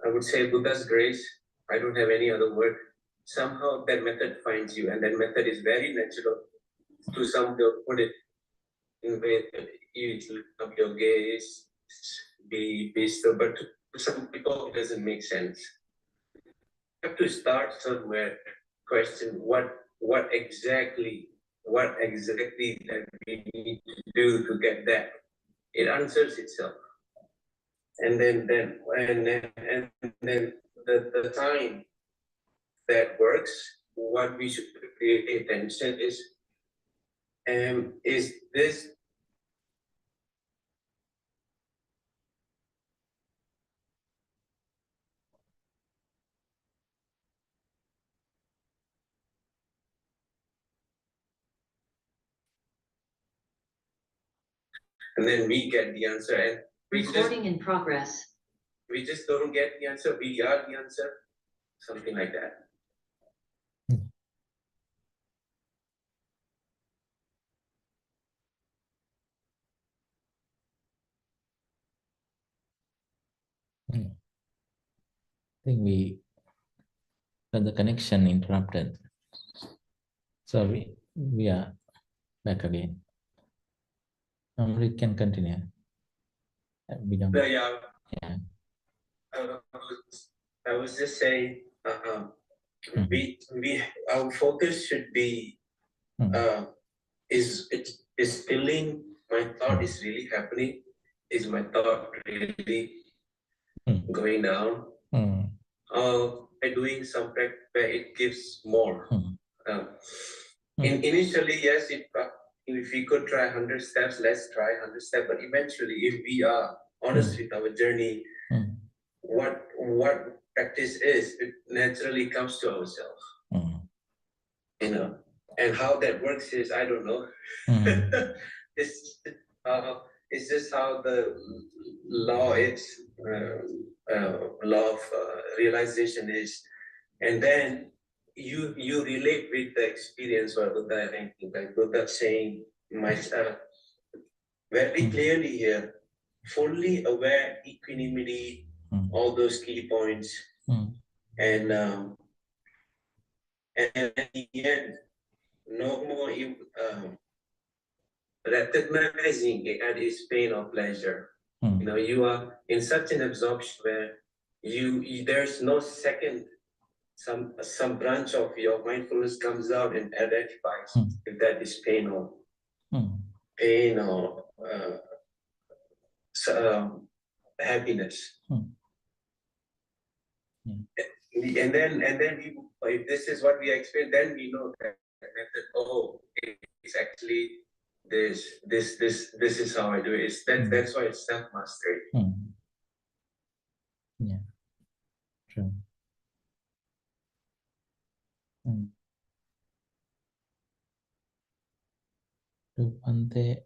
I would say Buddha's grace. I don't have any other word. Somehow that method finds you, and that method is very natural. To some, they'll put it in way that you look up your gaze, be still, but to some people it doesn't make sense. You have to start somewhere. Question what exactly that we need to do to get that. It answers itself. And then the time that works, what we should pay attention is this. And then we get the answer, and recording in progress. We just don't get the answer, we are the answer, something like that. I think we got the connection interrupted. So we are back again. We can continue. We don't. Yeah. Yeah. I was just saying, our focus should be, is feeling my thought is really happening? Is my thought really going down? Or by doing some practice where it gives more? Initially, yes, if we could try 100 steps, let's try 100 steps. But eventually, if we are honest with our journey, what practice is, it naturally comes to ourselves. You know, and how that works is, I don't know. It's just how the law is, law of realization is, and then you relate with the experience of Buddha, like Buddha saying, myself very clearly here, fully aware, equanimity, all those key points, and at the end, no more recognizing it as pain or pleasure. You know, you are in such an absorption where there's no second some branch of your mindfulness comes out and identifies if that is pain or happiness. And then if this is what we experience, then we know that oh, it's actually this is how I do it. That's why it's self-mastery. Yeah, true. Rupante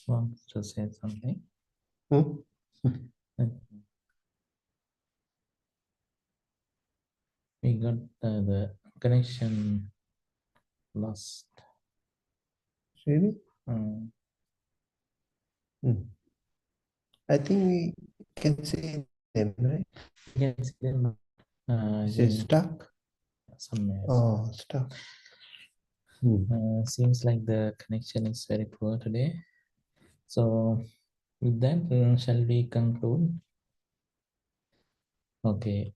wants to say something. We got the connection lost. Really? I think we can see them, right? Yes, them. Is it stuck? Somewhere. Oh, stuck. Seems like the connection is very poor today. So with that, shall we conclude? Okay.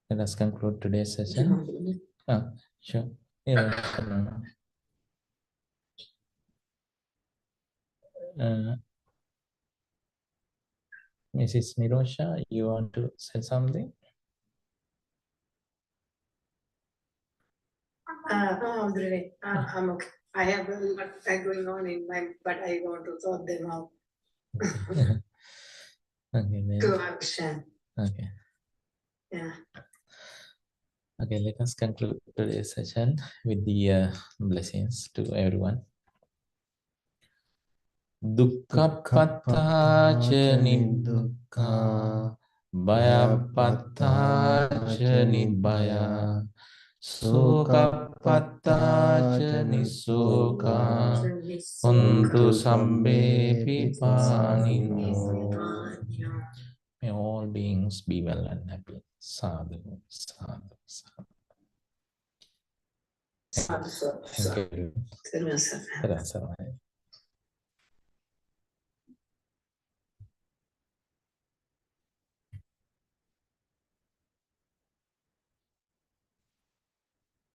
Let us conclude today's session. Sure. Yeah. Mrs. Nirosha, you want to say something? I'm okay. I have a lot going on in my, but I want to sort them out. Okay, then. To understand. Okay. Yeah. Okay, let us conclude today's session with the blessings to everyone. Dukkhappatha ca nidukkha, bhayappatha ca nibbhaya, sukhappatha ca nisukha, untu sabbe pipanino. May all beings be well and happy. Sadhu, sadhu, sadhu. Thank you. Sadhu.